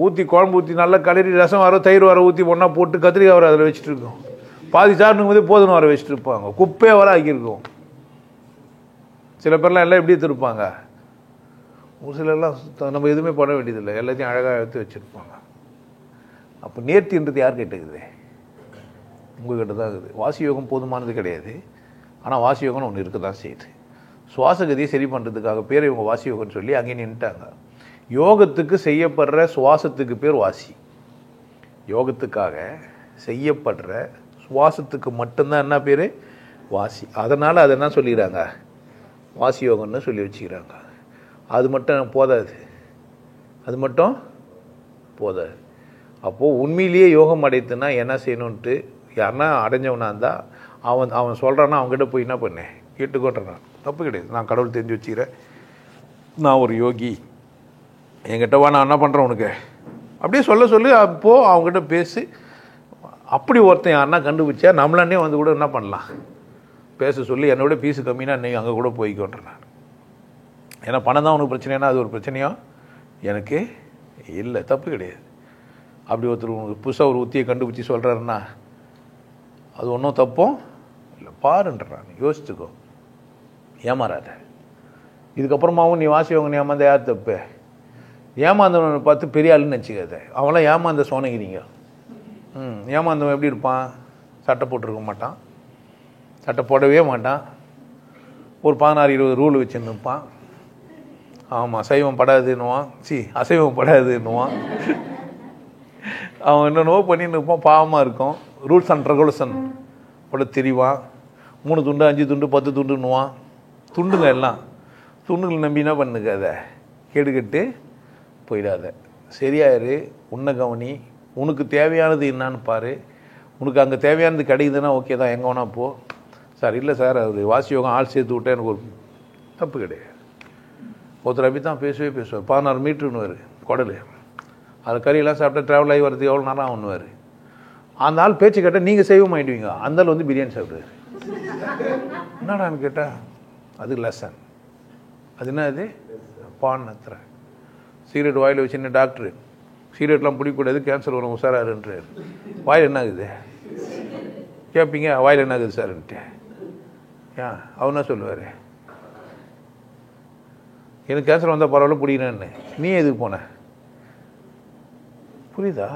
ஊற்றி குழம்பு ஊற்றி நல்லா கலரி ரசம் வர தயிர் வர ஊற்றி ஒன்றா போட்டு கத்திரிக்காய் வர அதில் வச்சுட்டு இருக்கோம். பாதி சாப்பிடும் போதே போதுன்னு வர வச்சுட்டு இருப்பாங்க, குப்பையே வர ஆக்கியிருக்கோம். சில பேர்லாம் எல்லாம் எப்படி எடுத்துருப்பாங்க, ஒரு சிலர்லாம் நம்ம எதுவுமே பண்ண வேண்டியதில்லை, எல்லாத்தையும் அழகாக எடுத்து வச்சுருப்பாங்க. அப்போ நேர்த்தின்றது யார் கேட்டுக்குது? உங்கள்கிட்ட தான் இருக்குது. வாசியோகம் போதுமானது கிடையாது, ஆனால் வாசியோகம்னு ஒன்று இருக்க தான் செய்யுது. சுவாசகதியை சரி பண்ணுறதுக்காக பேர் இவங்க வாசியோகம்னு சொல்லி அங்கே நின்றுட்டாங்க. யோகத்துக்கு செய்யப்படுற சுவாசத்துக்கு பேர் வாசி. யோகத்துக்காக செய்யப்படுற சுவாசத்துக்கு மட்டும்தான் என்ன பேர்? வாசி. அதனால் அதை என்ன சொல்லிக்கிறாங்க, வாசி யோகம்னு சொல்லி வச்சுக்கிறாங்க. அது மட்டும் போதாது, அது மட்டும் போதாது. அப்போது உண்மையிலேயே யோகம் அடைத்துனா என்ன செய்யணுன்ட்டு யாருன்னா அடைஞ்சவனா இருந்தால் அவன் சொல்கிறான்னா அவங்ககிட்ட போய் என்ன பண்ணேன் கேட்டுக்கோன்றான். தப்பு கிடையாது. நான் கடவுள் தெரிஞ்சு வச்சுக்கிறேன், நான் ஒரு யோகி, என்கிட்ட வா, நான் என்ன பண்ணுறேன் உனக்கு அப்படியே சொல்லு. அப்போது அவங்ககிட்ட பேசி. அப்படி ஒருத்தன் யாருன்னா கண்டுபிடிச்சா நம்மளானே வந்து கூட என்ன பண்ணலாம், பேச சொல்லி என்னோட பீஸு கம்மினா நீங்கள் அங்கே கூட போய்க்கோன்றேன். ஏன்னா பணம் தான் உனக்கு பிரச்சனைனா அது ஒரு பிரச்சனையோ எனக்கு இல்லை, தப்பு கிடையாது. அப்படி ஒருத்தர் உங்களுக்கு புதுசாக ஒரு உத்தியை கண்டுபிடிச்சி சொல்கிறாருன்னா அது ஒன்றும் தப்பும் இல்லை, பாருன்றான், யோசிச்சுக்கோ, ஏமாறாத. இதுக்கப்புறமாவும் நீ வாசியவங்க நீ ஏமாந்த யார் தப்பு? ஏமாந்தவனை பார்த்து பெரிய ஆளுன்னு நினச்சிக்காத. அவன்லாம் ஏமாந்த சோனகிரிங்க. ஏமாந்தவன் எப்படி இருப்பான்? சட்டை போட்டிருக்க மாட்டான், சட்டை போடவே மாட்டான், ஒரு 16-20 ரூல் வச்சுருந்துப்பான். ஆமாம், சைவம் படாதுன்னுவான், அசைவம் படாதுன்னுவான். அவன் என்னென்னவோ பண்ணின்னு இருப்பான், பாவமாக இருக்கும். ரூல்ஸ் அண்ட் ரெகுலேஷன் போட தெரிவான். 3 துண்டு 5 துண்டு 10 துண்டுன்னுவான். துண்டுங்க எல்லாம் துண்டுகள் நம்பி என்ன பண்ணுக்காத, கெடுக்கட்டு போயிடாத. சரியாயிரு, உன்னை கவனி, உனக்கு தேவையானது என்னான்னு பாரு. உனக்கு அங்கே தேவையானது கிடைக்குதுன்னா ஓகே தான், எங்கே வேணா போ. சார் இல்லை சார், அது வாசி யோகம் ஆள் சேர்த்து விட்டேன், எனக்கு ஒரு தப்பு கிடையாது. ஒருத்தர் அப்படி தான் பேசுவார். 16 மீட்டருன்னுவார் குடல், அது கறியெல்லாம் சாப்பிட்டா ட்ராவல் ஆகி வரது எவ்வளோ நேரம் ஆகுன்னுவார். அந்த ஆள் பேச்சு கேட்டால் நீங்கள் செய்வோம் ஆகிடுவீங்க. அந்த ஆள் வந்து பிரியாணி சாப்பிடுவார். என்னடான்னு கேட்டால் அது லெசன். அது என்ன, அது பான் நத்துற. சிகரெட் வாயில் வச்சுன்னு டாக்டரு சிகரெட்லாம் பிடிக்கக்கூடாது, கேன்சர் வரும், உஷாராருன்றார். வாயில் என்ன ஆகுது கேட்பீங்க, வாயில் என்ன ஆகுது சார்ன்ட்டு. ஏன் அவர் என்ன சொல்லுவார்? எனக்கு கேன்சர் வந்தால் பரவாயில்ல பிடிக்கிறேன்னு. நீ எதுக்கு போன? புரியுதா?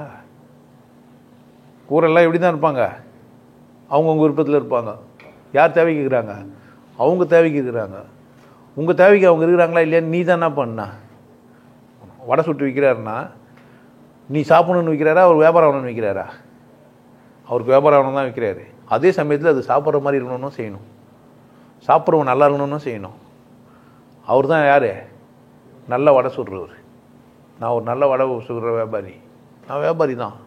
ஊரெல்லாம் எப்படி தான் இருப்பாங்க, அவங்கவுங்க விருப்பத்தில் இருப்பாங்க. யார் தேவைக்கு இருக்கிறாங்க? அவங்க தேவைக்கு இருக்கிறாங்க. உங்கள் தேவைக்கு அவங்க இருக்கிறாங்களா இல்லையான்னு நீ தான் என்ன பண்ணா? வடை சுட்டு விற்கிறாருன்னா நீ சாப்பிடணுன்னு விற்கிறாரா, அவர் வியாபாரம் ஆகணும்னு விற்கிறாரா? அவருக்கு வியாபாரம் ஆகணும் தான் விற்கிறாரு. அதே சமயத்தில் அது சாப்பிட்ற மாதிரி இருக்கணும்னு செய்யணும், சாப்பிட்றவன் நல்லா இருக்கணும்னு செய்யணும். அவர் தான் யார்? நல்ல வடை சுடுறவர். நான் ஒரு நல்ல வடை சுடுற வியாபாரி, நான் வியாபாரி தான்,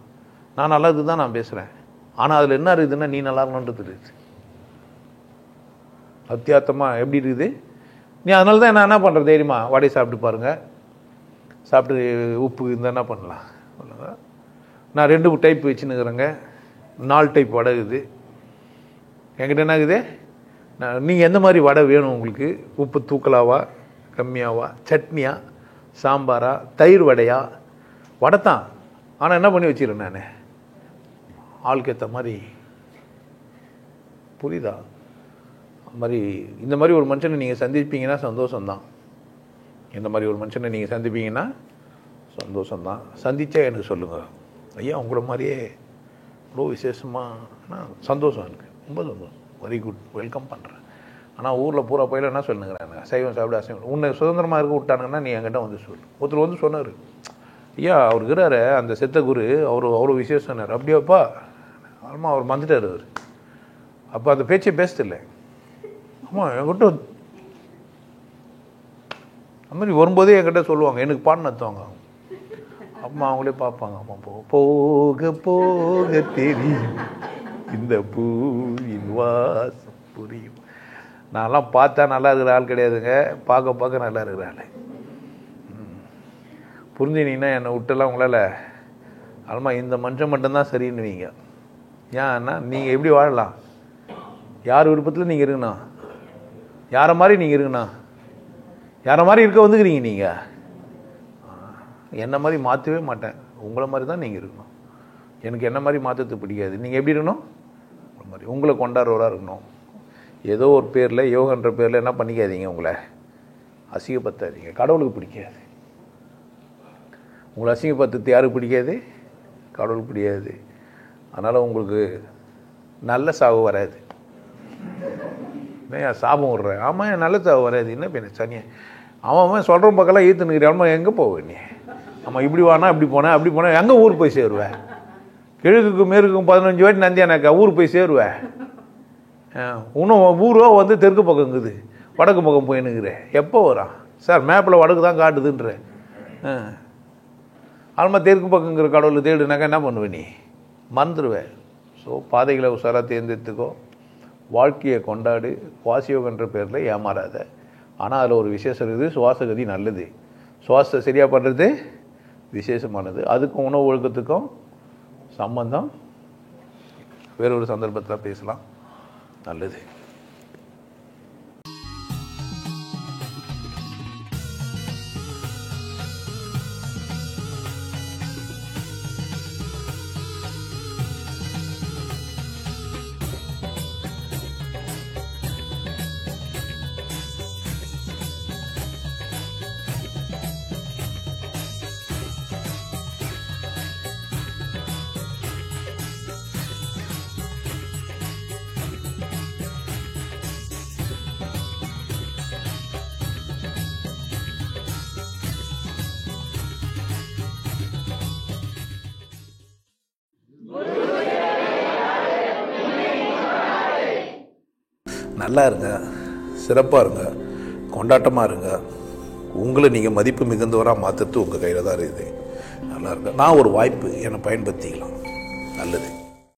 நான் நல்லது தான் நான் பேசுகிறேன். ஆனால் அதில் என்ன இருக்குதுன்னா நீ நல்லா இருக்கணுன்றது இருக்குது. அத்தியாத்தமாக எப்படி இருக்குது நீ. அதனால தான் நான் என்ன பண்ணுறேன் தெரியுமா? வடையை சாப்பிட்டு பாருங்கள், சாப்பிட்டு உப்பு இருந்தால் என்ன பண்ணலாம் சொல்லுங்க. நான் 2 டைப் வச்சுன்னுக்கிறேங்க, 4 டைப் வடை இருக்குது என்கிட்ட. என்ன இருக்குது, நீங்கள் எந்த மாதிரி வடை வேணும் உங்களுக்கு? உப்பு தூக்கலாவா, கம்மியாவா, சட்னியா, சாம்பாரா, தயிர் வடையா? வடை தான், ஆனால் என்ன பண்ணி வச்சுக்கிறேன் நான், ஆளுக்கு ஏற்ற மாதிரி. புரியுதா? மாதிரி இந்த மாதிரி ஒரு மனுஷனை நீங்கள் சந்திப்பீங்கன்னா சந்தோஷம்தான். இந்த மாதிரி ஒரு மனுஷனை நீங்கள் சந்திப்பீங்கன்னா சந்தோஷம்தான். சந்தித்தா எனக்கு சொல்லுங்கள், ஐயா உங்கள மாதிரியே ரொம்ப விசேஷமாக சந்தோஷம் எனக்கு, ரொம்ப சந்தோஷம், வெரி குட், வெல்கம் பண்ணுறேன். ஆனால் ஊரில் பூரா போயில என்ன சொல்லுங்கிறாங்க, சைவம் சாப்பிட அசைவம். உன்னை சுதந்திரமாக இருக்க விட்டானுங்கன்னா நீ என்கிட்ட வந்து சொல்லு. ஒருத்தர் வந்து சொன்னார், ஐயா அவர் இருக்கிறாரு அந்த செத்த குரு, அவர் அவ்வளோ விசேஷம்னார். அப்படியாப்பா? ஆமாம், அவர் வந்துட்டார் அவர். அப்போ அந்த பேச்சை பேசதில்லை. ஆமாம், என்கிட்ட அந்த மாதிரி வரும்போதே என்கிட்ட சொல்லுவாங்க, எனக்கு பாட்டு நடத்துவாங்க. அம்மா அவங்களே பார்ப்பாங்க. அம்மா போக போக தெரியும் இந்த பூவின் வாசம் புரியும். நான்லாம் பார்த்தா நல்லா இருக்கிற ஆள் கிடையாதுங்க, பார்க்க பார்க்க நல்லா இருக்கிற ஆள். புரிஞ்சுனீங்கன்னா என்னை விட்டெல்லாம் உங்களால் ஆல்மா இந்த மனுஷன் மட்டும்தான் சரின்னுவீங்க. ஏன்னா நீங்கள் எப்படி வாழலாம், யார் விருப்பத்தில் நீங்கள் இருக்கணும், யாரை மாதிரி நீங்கள் இருக்கணும், யாரை மாதிரி இருக்க வந்துக்கிறீங்க நீங்கள். என்ன மாதிரி மாற்றவே மாட்டேன், உங்களை மாதிரி தான் நீங்கள் இருக்கணும். எனக்கு என்ன மாதிரி மாற்றத்துக்கு பிடிக்காது. நீங்கள் எப்படி இருக்கணும், மாதிரி உங்களை கொண்டாடுறவராக இருக்கணும். ஏதோ ஒரு பேரில், யோகன்ற பேரில் என்ன பண்ணிக்காதீங்க, உங்களை அசிங்கப்படுத்தாதீங்க. கடவுளுக்கு பிடிக்காது. உங்களை அசிங்கப்படுத்துறது யாருக்கு பிடிக்காது? கடவுளுக்கு பிடிக்காது. அதனால் உங்களுக்கு நல்ல சாவு வராது. ஏன் சாபம் விட்றேன்? ஆமாம், என் நல்ல சாவு வராது. என்ன பேர் சனியை அவன் சொல்கிற பக்கம்லாம் ஈத்துனுக்கிறேன். எங்கே போவேன் நீ? ஆமாம், இப்படி வானா இப்படி போனேன், அப்படி போனேன். எங்கே ஊர் போய் சேருவேன்? கிழக்குக்கும் மேற்குக்கும் 15 வாட்டி நந்தியானாக்கா ஊர் போய் சேருவேன். இன்னும் ஊரோ வந்து தெற்கு பக்கம் இருக்குது, வடக்கு பக்கம் போயின்னுக்கிறேன். எப்போ வரான் சார்? மேப்பில் வடக்கு தான் காட்டுதுன்ற. ஆல்மா தெற்கு பக்கங்கிற கடவுளை தேடுனாக்கா என்ன பண்ணுவேன்? நீ மறந்துடுவேன். ஸோ பாதைகளை உஷாராக தேர்ந்தெடுத்துக்கோ, வாழ்க்கையை கொண்டாடு, வாசியோகன்ற பேரில் ஏமாறாத. ஆனால் அதில் ஒரு விசேஷம் இருக்குது, சுவாசகதி நல்லது. சுவாசத்தை சரியாக பண்ணுறது விசேஷமானது. அதுக்கும் உணவு ஒழுக்கத்துக்கும் சம்பந்தம் வேறொரு சந்தர்ப்பத்தில் பேசலாம். நல்லது. நல்லா இருங்க, சிறப்பாக இருங்க, கொண்டாட்டமாக இருங்க. உங்களை நீங்கள் மதிப்பு மிகுந்தவராக மாற்றுறது உங்கள் கையில் தான் இருக்குது. நல்லா இருங்க. நான் ஒரு வாய்ப்பு என்னை பயன்படுத்திக்கலாம். நல்லது.